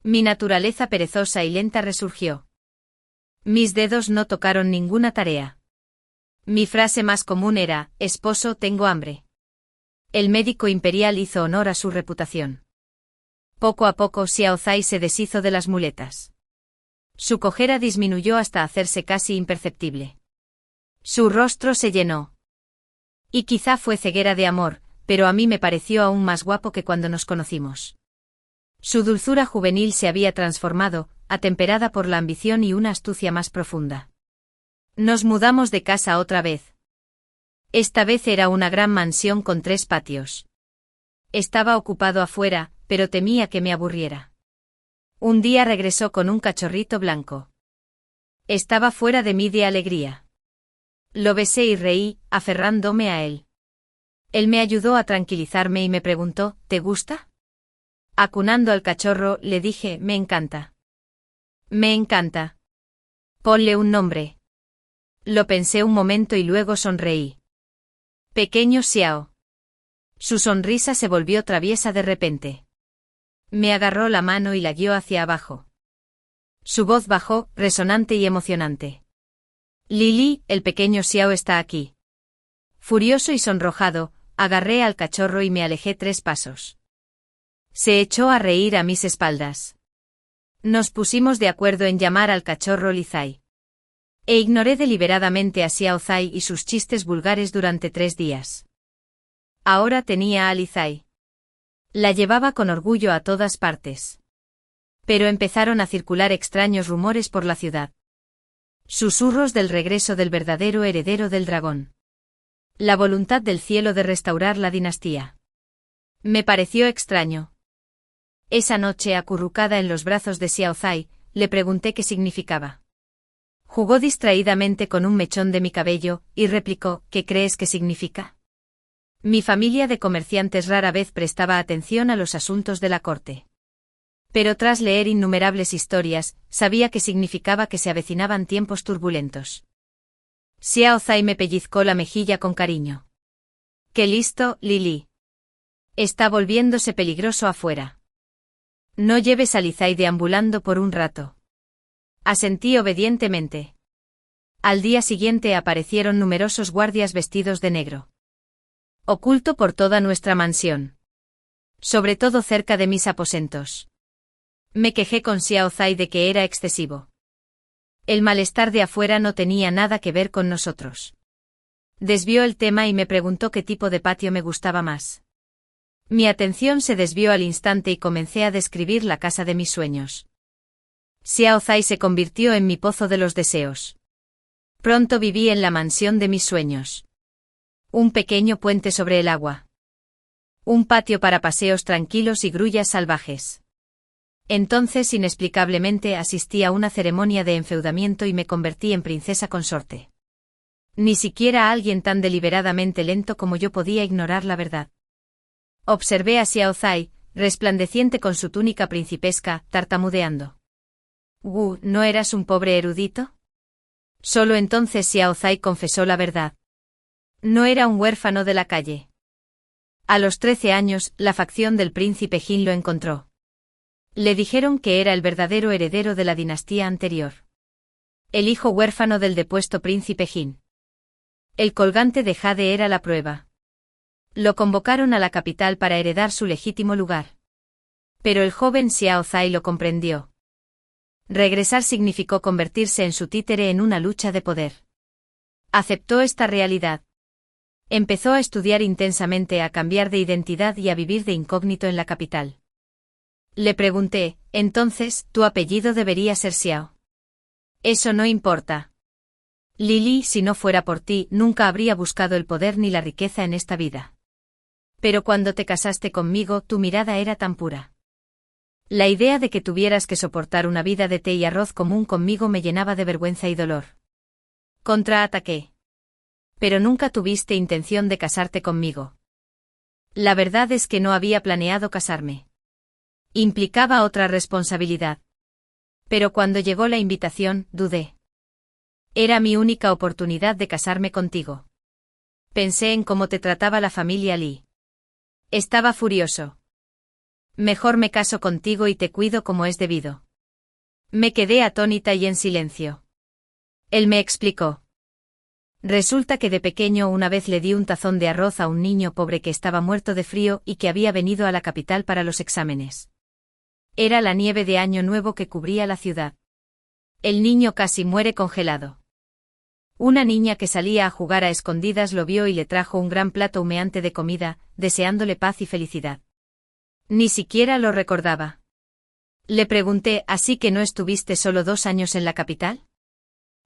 Mi naturaleza perezosa y lenta resurgió. Mis dedos no tocaron ninguna tarea. Mi frase más común era: esposo, tengo hambre. El médico imperial hizo honor a su reputación. Poco a poco Xiao Zai se deshizo de las muletas. Su cojera disminuyó hasta hacerse casi imperceptible. Su rostro se llenó. Y quizá fue ceguera de amor, pero a mí me pareció aún más guapo que cuando nos conocimos. Su dulzura juvenil se había transformado, atemperada por la ambición y una astucia más profunda. Nos mudamos de casa otra vez. Esta vez era una gran mansión con 3 patios. Estaba ocupado afuera, pero temía que me aburriera. Un día regresó con un cachorrito blanco. Estaba fuera de mí de alegría. Lo besé y reí, aferrándome a él. Él me ayudó a tranquilizarme y me preguntó: ¿te gusta? Acunando al cachorro, le dije: me encanta. Me encanta. Ponle un nombre. Lo pensé un momento y luego sonreí. Pequeño Xiao. Su sonrisa se volvió traviesa de repente. Me agarró la mano y la guió hacia abajo. Su voz bajó, resonante y emocionante. Lili, el pequeño Xiao está aquí. Furioso y sonrojado, agarré al cachorro y me alejé 3 pasos. Se echó a reír a mis espaldas. Nos pusimos de acuerdo en llamar al cachorro Li Zai. E ignoré deliberadamente a Xiao Zai y sus chistes vulgares durante 3 días. Ahora tenía a Li Zai. La llevaba con orgullo a todas partes. Pero empezaron a circular extraños rumores por la ciudad. Susurros del regreso del verdadero heredero del dragón. La voluntad del cielo de restaurar la dinastía. Me pareció extraño. Esa noche, acurrucada en los brazos de Xiao Zai, le pregunté qué significaba. Jugó distraídamente con un mechón de mi cabello, y replicó: ¿qué crees que significa? Mi familia de comerciantes rara vez prestaba atención a los asuntos de la corte. Pero tras leer innumerables historias, sabía que significaba que se avecinaban tiempos turbulentos. Xiao Zai me pellizcó la mejilla con cariño. ¡Qué listo, Lili! Está volviéndose peligroso afuera. No lleves a Li Zai deambulando por un rato. Asentí obedientemente. Al día siguiente aparecieron numerosos guardias vestidos de negro. Oculto por toda nuestra mansión. Sobre todo cerca de mis aposentos. Me quejé con Xiao Zai de que era excesivo. El malestar de afuera no tenía nada que ver con nosotros. Desvió el tema y me preguntó qué tipo de patio me gustaba más. Mi atención se desvió al instante y comencé a describir la casa de mis sueños. Xiao Zai se convirtió en mi pozo de los deseos. Pronto viví en la mansión de mis sueños. Un pequeño puente sobre el agua. Un patio para paseos tranquilos y grullas salvajes. Entonces, inexplicablemente, asistí a una ceremonia de enfeudamiento y me convertí en princesa consorte. Ni siquiera alguien tan deliberadamente lento como yo podía ignorar la verdad. Observé a Xiao Zai, resplandeciente con su túnica principesca, tartamudeando. «Wu, ¿no eras un pobre erudito?» Solo entonces Xiao Zai confesó la verdad. No era un huérfano de la calle. A los 13 años, la facción del príncipe Jin lo encontró. Le dijeron que era el verdadero heredero de la dinastía anterior. El hijo huérfano del depuesto príncipe Jin. El colgante de jade era la prueba. Lo convocaron a la capital para heredar su legítimo lugar. Pero el joven Xiao Zai lo comprendió. Regresar significó convertirse en su títere en una lucha de poder. Aceptó esta realidad. Empezó a estudiar intensamente, a cambiar de identidad y a vivir de incógnito en la capital. Le pregunté: entonces, tu apellido debería ser Xiao. Eso no importa. Lily, si no fuera por ti, nunca habría buscado el poder ni la riqueza en esta vida. Pero cuando te casaste conmigo, tu mirada era tan pura. La idea de que tuvieras que soportar una vida de té y arroz común conmigo me llenaba de vergüenza y dolor. Contraataqué. Pero nunca tuviste intención de casarte conmigo. La verdad es que no había planeado casarme. Implicaba otra responsabilidad. Pero cuando llegó la invitación, dudé. Era mi única oportunidad de casarme contigo. Pensé en cómo te trataba la familia Lee. Estaba furioso. Mejor me caso contigo y te cuido como es debido. Me quedé atónita y en silencio. Él me explicó. Resulta que de pequeño una vez le di un tazón de arroz a un niño pobre que estaba muerto de frío y que había venido a la capital para los exámenes. Era la nieve de Año Nuevo que cubría la ciudad. El niño casi muere congelado. Una niña que salía a jugar a escondidas lo vio y le trajo un gran plato humeante de comida, deseándole paz y felicidad. Ni siquiera lo recordaba. Le pregunté, ¿así que no estuviste solo 2 años en la capital?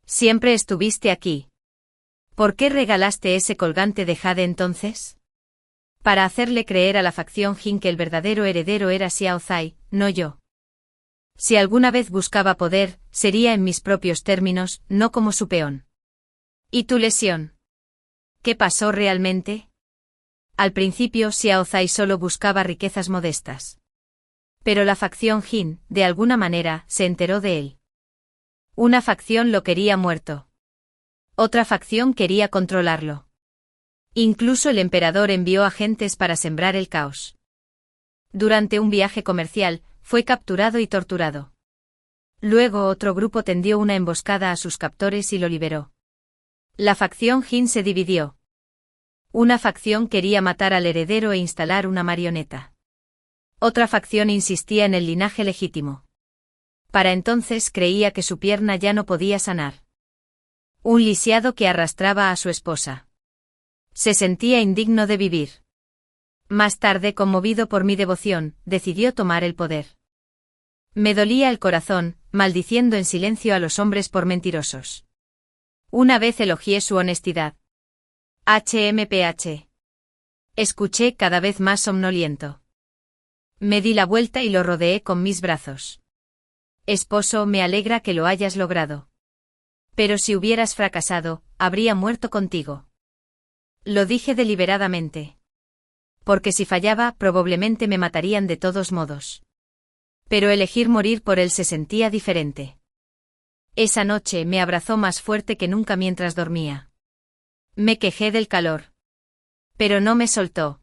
Siempre estuviste aquí. ¿Por qué regalaste ese colgante de jade entonces? Para hacerle creer a la facción Jin que el verdadero heredero era Xiao Zai, no yo. Si alguna vez buscaba poder, sería en mis propios términos, no como su peón. ¿Y tu lesión? ¿Qué pasó realmente? Al principio Xiao Zai solo buscaba riquezas modestas. Pero la facción Jin, de alguna manera, se enteró de él. Una facción lo quería muerto. Otra facción quería controlarlo. Incluso el emperador envió agentes para sembrar el caos. Durante un viaje comercial, fue capturado y torturado. Luego otro grupo tendió una emboscada a sus captores y lo liberó. La facción Jin se dividió. Una facción quería matar al heredero e instalar una marioneta. Otra facción insistía en el linaje legítimo. Para entonces creía que su pierna ya no podía sanar. Un lisiado que arrastraba a su esposa. Se sentía indigno de vivir. Más tarde, conmovido por mi devoción, decidió tomar el poder. Me dolía el corazón, maldiciendo en silencio a los hombres por mentirosos. Una vez elogié su honestidad. HMPH. Escuché cada vez más somnoliento. Me di la vuelta y lo rodeé con mis brazos. Esposo, me alegra que lo hayas logrado. Pero si hubieras fracasado, habría muerto contigo. Lo dije deliberadamente. Porque si fallaba, probablemente me matarían de todos modos. Pero elegir morir por él se sentía diferente. Esa noche me abrazó más fuerte que nunca mientras dormía. Me quejé del calor. Pero no me soltó.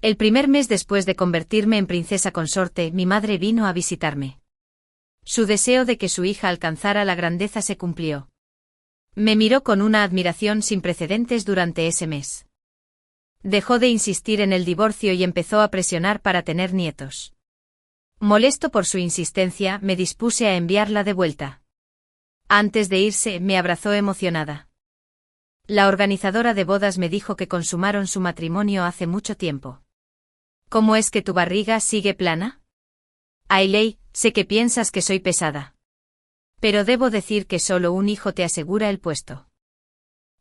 El primer mes después de convertirme en princesa consorte, mi madre vino a visitarme. Su deseo de que su hija alcanzara la grandeza se cumplió. Me miró con una admiración sin precedentes durante ese mes. Dejó de insistir en el divorcio y empezó a presionar para tener nietos. Molesto por su insistencia, me dispuse a enviarla de vuelta. Antes de irse, me abrazó emocionada. La organizadora de bodas me dijo que consumaron su matrimonio hace mucho tiempo. ¿Cómo es que tu barriga sigue plana? Ailey, sé que piensas que soy pesada. Pero debo decir que solo un hijo te asegura el puesto.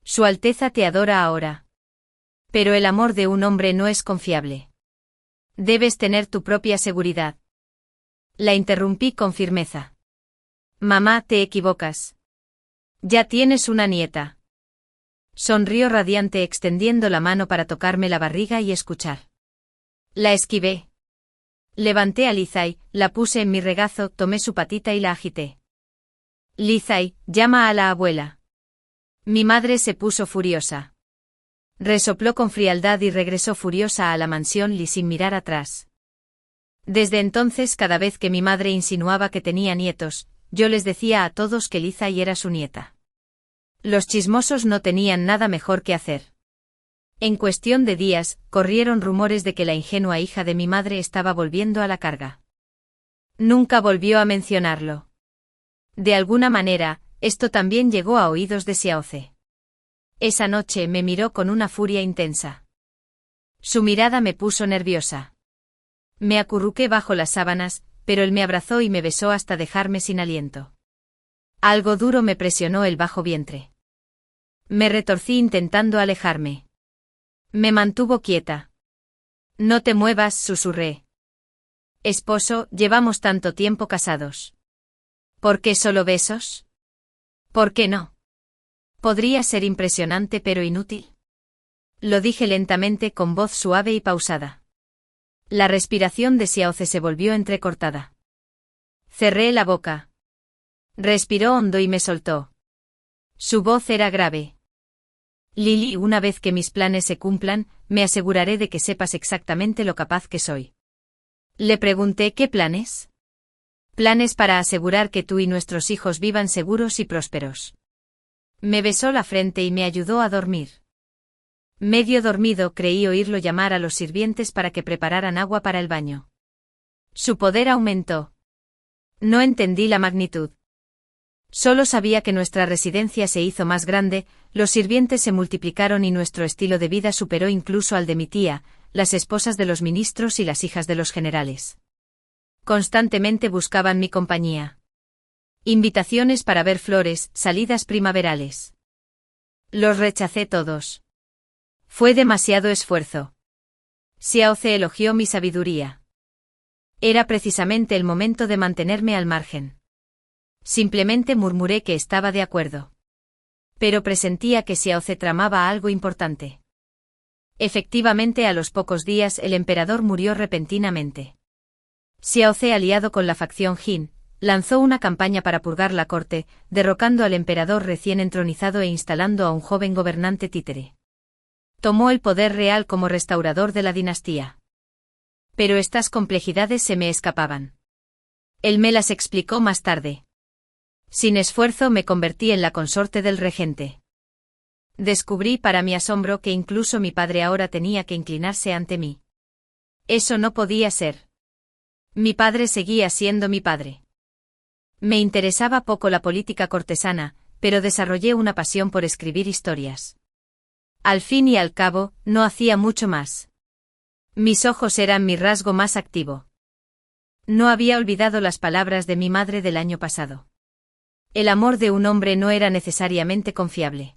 Su Alteza te adora ahora. Pero el amor de un hombre no es confiable. Debes tener tu propia seguridad. La interrumpí con firmeza. Mamá, te equivocas. Ya tienes una nieta. Sonrió radiante extendiendo la mano para tocarme la barriga y escuchar. La esquivé. Levanté a Lizai, la puse en mi regazo, tomé su patita y la agité. Lizai, llama a la abuela. Mi madre se puso furiosa. Resopló con frialdad y regresó furiosa a la mansión Lee sin mirar atrás. Desde entonces, cada vez que mi madre insinuaba que tenía nietos, yo les decía a todos que Lizai era su nieta. Los chismosos no tenían nada mejor que hacer. En cuestión de días, corrieron rumores de que la ingenua hija de mi madre estaba volviendo a la carga. Nunca volvió a mencionarlo. De alguna manera, esto también llegó a oídos de Xiaoze. Esa noche me miró con una furia intensa. Su mirada me puso nerviosa. Me acurruqué bajo las sábanas, pero él me abrazó y me besó hasta dejarme sin aliento. Algo duro me presionó el bajo vientre. Me retorcí intentando alejarme. Me mantuvo quieta. No te muevas, susurré. Esposo, llevamos tanto tiempo casados. ¿Por qué solo besos? ¿Por qué no? Podría ser impresionante pero inútil. Lo dije lentamente con voz suave y pausada. La respiración de Xiaoze se volvió entrecortada. Cerré la boca. Respiró hondo y me soltó. Su voz era grave. Lily, una vez que mis planes se cumplan, me aseguraré de que sepas exactamente lo capaz que soy. Le pregunté ¿qué planes? Planes para asegurar que tú y nuestros hijos vivan seguros y prósperos. Me besó la frente y me ayudó a dormir. Medio dormido creí oírlo llamar a los sirvientes para que prepararan agua para el baño. Su poder aumentó. No entendí la magnitud. Solo sabía que nuestra residencia se hizo más grande, los sirvientes se multiplicaron y nuestro estilo de vida superó incluso al de mi tía, las esposas de los ministros y las hijas de los generales. Constantemente buscaban mi compañía. Invitaciones para ver flores, salidas primaverales. Los rechacé todos. Fue demasiado esfuerzo. Xiaoze elogió mi sabiduría. Era precisamente el momento de mantenerme al margen. Simplemente murmuré que estaba de acuerdo. Pero presentía que Xiaoze tramaba algo importante. Efectivamente, a los pocos días el emperador murió repentinamente. Xiaoze, aliado con la facción Jin, lanzó una campaña para purgar la corte, derrocando al emperador recién entronizado e instalando a un joven gobernante títere. Tomó el poder real como restaurador de la dinastía. Pero estas complejidades se me escapaban. Él me las explicó más tarde. Sin esfuerzo me convertí en la consorte del regente. Descubrí para mi asombro que incluso mi padre ahora tenía que inclinarse ante mí. Eso no podía ser. Mi padre seguía siendo mi padre. Me interesaba poco la política cortesana, pero desarrollé una pasión por escribir historias. Al fin y al cabo, no hacía mucho más. Mis ojos eran mi rasgo más activo. No había olvidado las palabras de mi madre del año pasado. El amor de un hombre no era necesariamente confiable.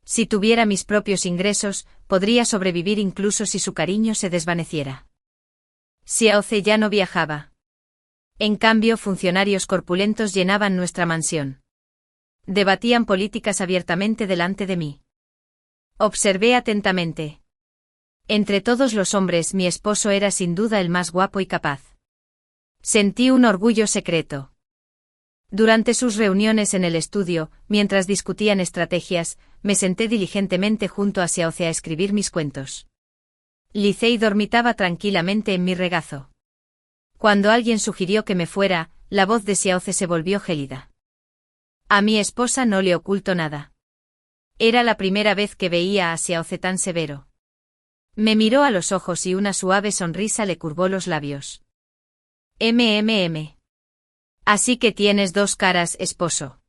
Si tuviera mis propios ingresos, podría sobrevivir incluso si su cariño se desvaneciera. Xiaoze ya no viajaba. En cambio, funcionarios corpulentos llenaban nuestra mansión. Debatían políticas abiertamente delante de mí. Observé atentamente. Entre todos los hombres, mi esposo era sin duda el más guapo y capaz. Sentí un orgullo secreto. Durante sus reuniones en el estudio, mientras discutían estrategias, me senté diligentemente junto a Xiaoze a escribir mis cuentos. Li Zei dormitaba tranquilamente en mi regazo. Cuando alguien sugirió que me fuera, la voz de Xiaoze se volvió gélida. A mi esposa no le oculto nada. Era la primera vez que veía a Xiaoze tan severo. Me miró a los ojos y una suave sonrisa le curvó los labios. Así que tienes dos caras, esposo.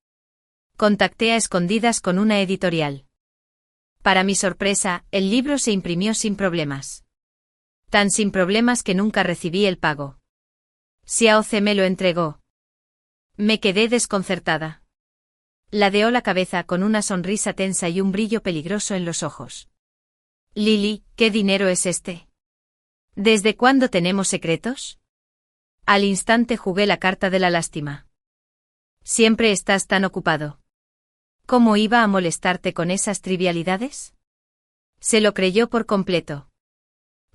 Contacté a escondidas con una editorial. Para mi sorpresa, el libro se imprimió sin problemas. Tan sin problemas que nunca recibí el pago. Xiaoze me lo entregó. Me quedé desconcertada. Ladeó la cabeza con una sonrisa tensa y un brillo peligroso en los ojos. Lily, ¿qué dinero es este? ¿Desde cuándo tenemos secretos? Al instante jugué la carta de la lástima. Siempre estás tan ocupado. ¿Cómo iba a molestarte con esas trivialidades? Se lo creyó por completo.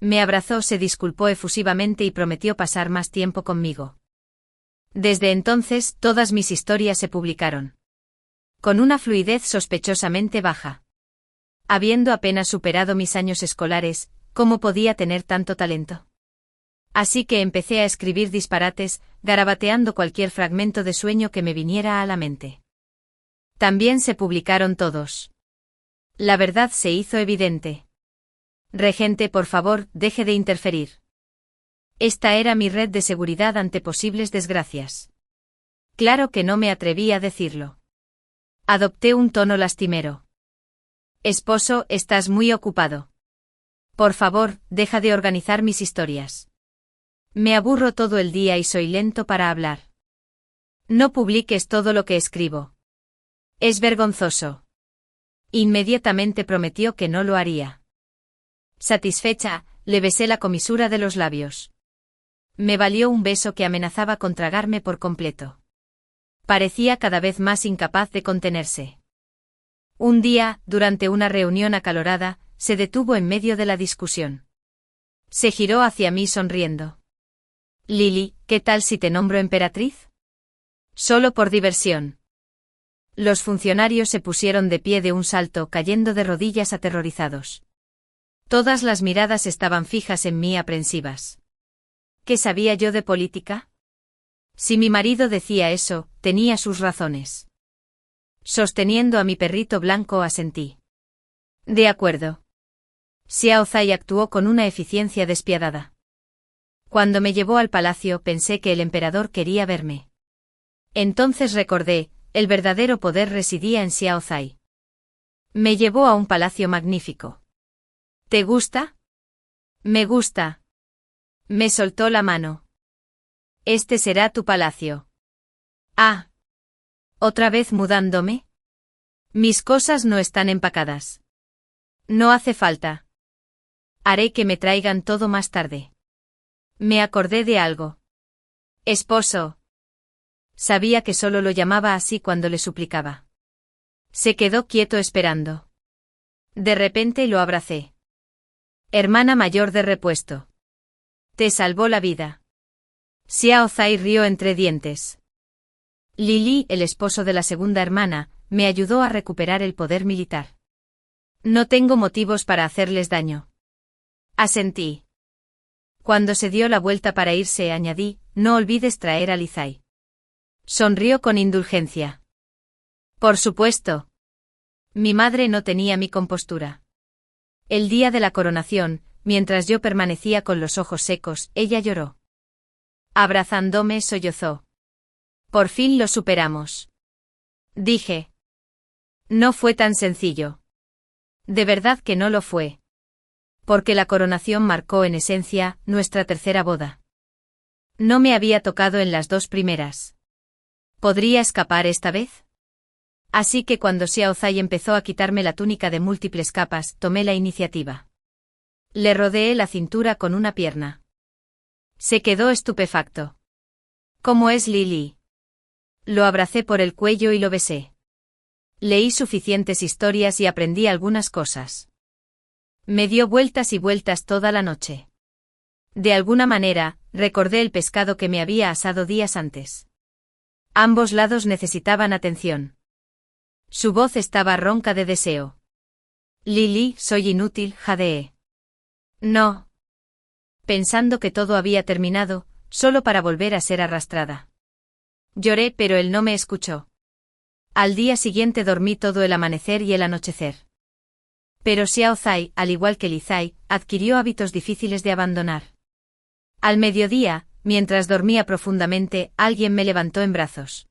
Me abrazó, se disculpó efusivamente y prometió pasar más tiempo conmigo. Desde entonces, todas mis historias se publicaron. Con una fluidez sospechosamente baja. Habiendo apenas superado mis años escolares, ¿cómo podía tener tanto talento? Así que empecé a escribir disparates, garabateando cualquier fragmento de sueño que me viniera a la mente. También se publicaron todos. La verdad se hizo evidente. Regente, por favor, deje de interferir. Esta era mi red de seguridad ante posibles desgracias. Claro que no me atreví a decirlo. Adopté un tono lastimero. Esposo, estás muy ocupado. Por favor, deja de organizar mis historias. Me aburro todo el día y soy lento para hablar. No publiques todo lo que escribo. Es vergonzoso. Inmediatamente prometió que no lo haría. Satisfecha, le besé la comisura de los labios. Me valió un beso que amenazaba con tragarme por completo. Parecía cada vez más incapaz de contenerse. Un día, durante una reunión acalorada, se detuvo en medio de la discusión. Se giró hacia mí sonriendo. Lily, ¿qué tal si te nombro emperatriz? Solo por diversión. Los funcionarios se pusieron de pie de un salto, cayendo de rodillas aterrorizados. Todas las miradas estaban fijas en mí, aprensivas. ¿Qué sabía yo de política? Si mi marido decía eso, tenía sus razones. Sosteniendo a mi perrito blanco, asentí. De acuerdo. Xiao Zai actuó con una eficiencia despiadada. Cuando me llevó al palacio pensé que el emperador quería verme. Entonces recordé, el verdadero poder residía en Xiao Zai. Me llevó a un palacio magnífico. ¿Te gusta? Me gusta. Me soltó la mano. Este será tu palacio. Ah. ¿Otra vez mudándome? Mis cosas no están empacadas. No hace falta. Haré que me traigan todo más tarde. Me acordé de algo. Esposo. Sabía que solo lo llamaba así cuando le suplicaba. Se quedó quieto esperando. De repente lo abracé. Hermana mayor de repuesto. Te salvó la vida. Xiao Zai rió entre dientes. Lily, el esposo de la segunda hermana, me ayudó a recuperar el poder militar. No tengo motivos para hacerles daño. Asentí. Cuando se dio la vuelta para irse, añadí, no olvides traer a Li Zai. Sonrió con indulgencia. Por supuesto. Mi madre no tenía mi compostura. El día de la coronación, mientras yo permanecía con los ojos secos, ella lloró. Abrazándome, sollozó. Por fin lo superamos. Dije. No fue tan sencillo. De verdad que no lo fue. Porque la coronación marcó en esencia nuestra tercera boda. No me había tocado en las dos primeras. ¿Podría escapar esta vez? Así que cuando Xiao Zai empezó a quitarme la túnica de múltiples capas, tomé la iniciativa. Le rodeé la cintura con una pierna. Se quedó estupefacto. ¿Cómo es Lily? Lo abracé por el cuello y lo besé. Leí suficientes historias y aprendí algunas cosas. Me dio vueltas y vueltas toda la noche. De alguna manera, recordé el pescado que me había asado días antes. Ambos lados necesitaban atención. Su voz estaba ronca de deseo. Lily, soy inútil, jadeé. No. Pensando que todo había terminado, solo para volver a ser arrastrada. Lloré, pero él no me escuchó. Al día siguiente dormí todo el amanecer y el anochecer. Pero Xiao Zai, al igual que Li Zai, adquirió hábitos difíciles de abandonar. Al mediodía, mientras dormía profundamente, alguien me levantó en brazos.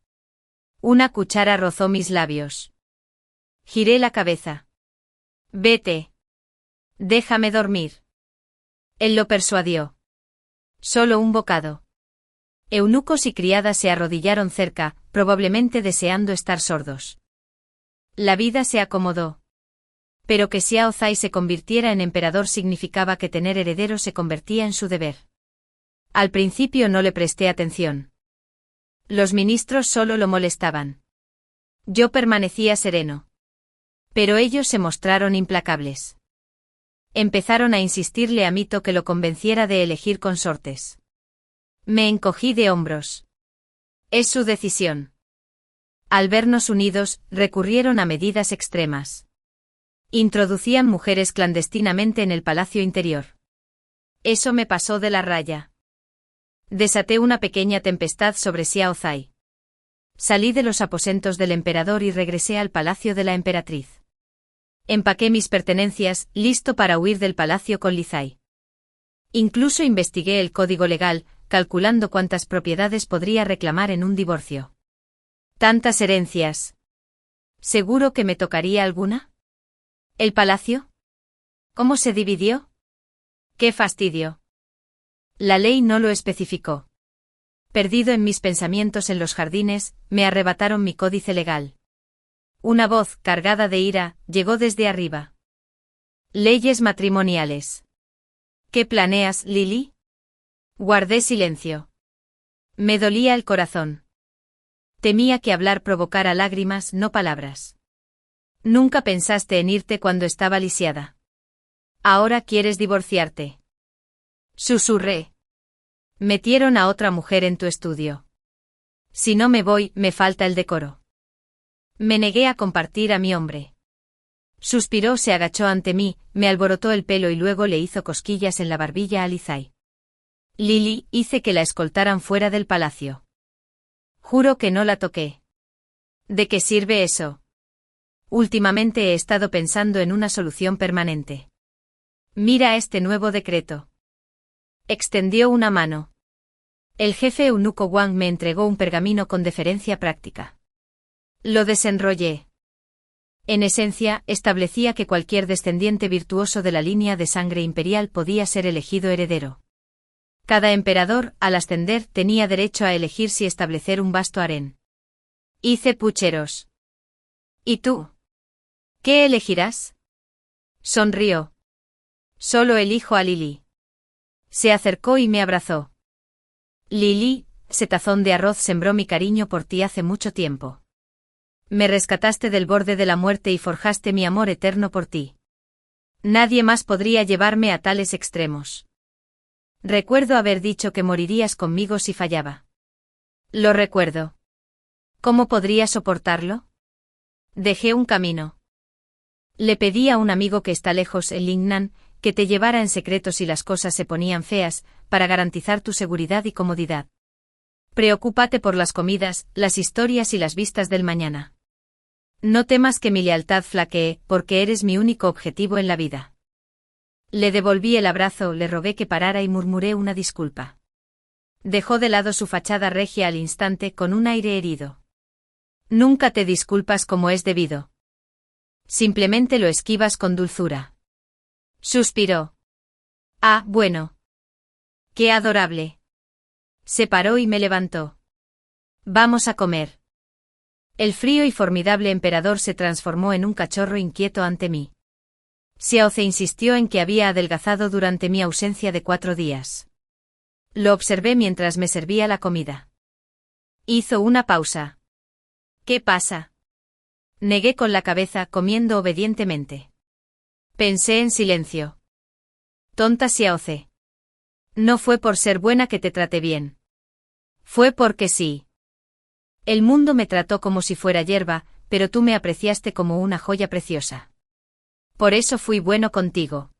Una cuchara rozó mis labios. Giré la cabeza. Vete. Déjame dormir. Él lo persuadió. Solo un bocado. Eunucos y criadas se arrodillaron cerca, probablemente deseando estar sordos. La vida se acomodó. Pero que Xiao Zai se convirtiera en emperador significaba que tener heredero se convertía en su deber. Al principio no le presté atención. Los ministros solo lo molestaban. Yo permanecía sereno. Pero ellos se mostraron implacables. Empezaron a insistirle a Mito que lo convenciera de elegir consortes. Me encogí de hombros. Es su decisión. Al vernos unidos, recurrieron a medidas extremas. Introducían mujeres clandestinamente en el palacio interior. Eso me pasó de la raya. Desaté una pequeña tempestad sobre Xiao Zai. Salí de los aposentos del emperador y regresé al palacio de la emperatriz. Empaqué mis pertenencias, listo para huir del palacio con Li Zai. Incluso investigué el código legal, calculando cuántas propiedades podría reclamar en un divorcio. Tantas herencias. ¿Seguro que me tocaría alguna? ¿El palacio? ¿Cómo se dividió? ¡Qué fastidio! La ley no lo especificó. Perdido en mis pensamientos en los jardines, me arrebataron mi códice legal. Una voz, cargada de ira, llegó desde arriba. Leyes matrimoniales. ¿Qué planeas, Lily? Guardé silencio. Me dolía el corazón. Temía que hablar provocara lágrimas, no palabras. Nunca pensaste en irte cuando estaba lisiada. Ahora quieres divorciarte. Susurré. Metieron a otra mujer en tu estudio. Si no me voy, me falta el decoro. Me negué a compartir a mi hombre. Suspiró, se agachó ante mí, me alborotó el pelo y luego le hizo cosquillas en la barbilla a Lizzie. Lily, hice que la escoltaran fuera del palacio. Juro que no la toqué. ¿De qué sirve eso? Últimamente he estado pensando en una solución permanente. Mira este nuevo decreto. Extendió una mano. El jefe eunuco Wang me entregó un pergamino con deferencia práctica. Lo desenrollé. En esencia, establecía que cualquier descendiente virtuoso de la línea de sangre imperial podía ser elegido heredero. Cada emperador, al ascender, tenía derecho a elegir si establecer un vasto harén. Hice pucheros. ¿Y tú? ¿Qué elegirás? Sonrió. Solo elijo a Lily. Se acercó y me abrazó. Lily, ese tazón de arroz sembró mi cariño por ti hace mucho tiempo. Me rescataste del borde de la muerte y forjaste mi amor eterno por ti. Nadie más podría llevarme a tales extremos. Recuerdo haber dicho que morirías conmigo si fallaba. Lo recuerdo. ¿Cómo podría soportarlo? Dejé un camino. Le pedí a un amigo que está lejos en Lingnan, que te llevara en secreto si las cosas se ponían feas, para garantizar tu seguridad y comodidad. Preocúpate por las comidas, las historias y las vistas del mañana. No temas que mi lealtad flaquee, porque eres mi único objetivo en la vida. Le devolví el abrazo, le rogué que parara y murmuré una disculpa. Dejó de lado su fachada regia al instante con un aire herido. Nunca te disculpas como es debido. Simplemente lo esquivas con dulzura. Suspiró. Ah, bueno. Qué adorable. Se paró y me levantó. Vamos a comer. El frío y formidable emperador se transformó en un cachorro inquieto ante mí. Xiaoze insistió en que había adelgazado durante mi ausencia de 4 días. Lo observé mientras me servía la comida. Hizo una pausa. ¿Qué pasa? Negué con la cabeza, comiendo obedientemente. Pensé en silencio. Tonta Xiaoze. No fue por ser buena que te traté bien. Fue porque sí. El mundo me trató como si fuera hierba, pero tú me apreciaste como una joya preciosa. Por eso fui bueno contigo.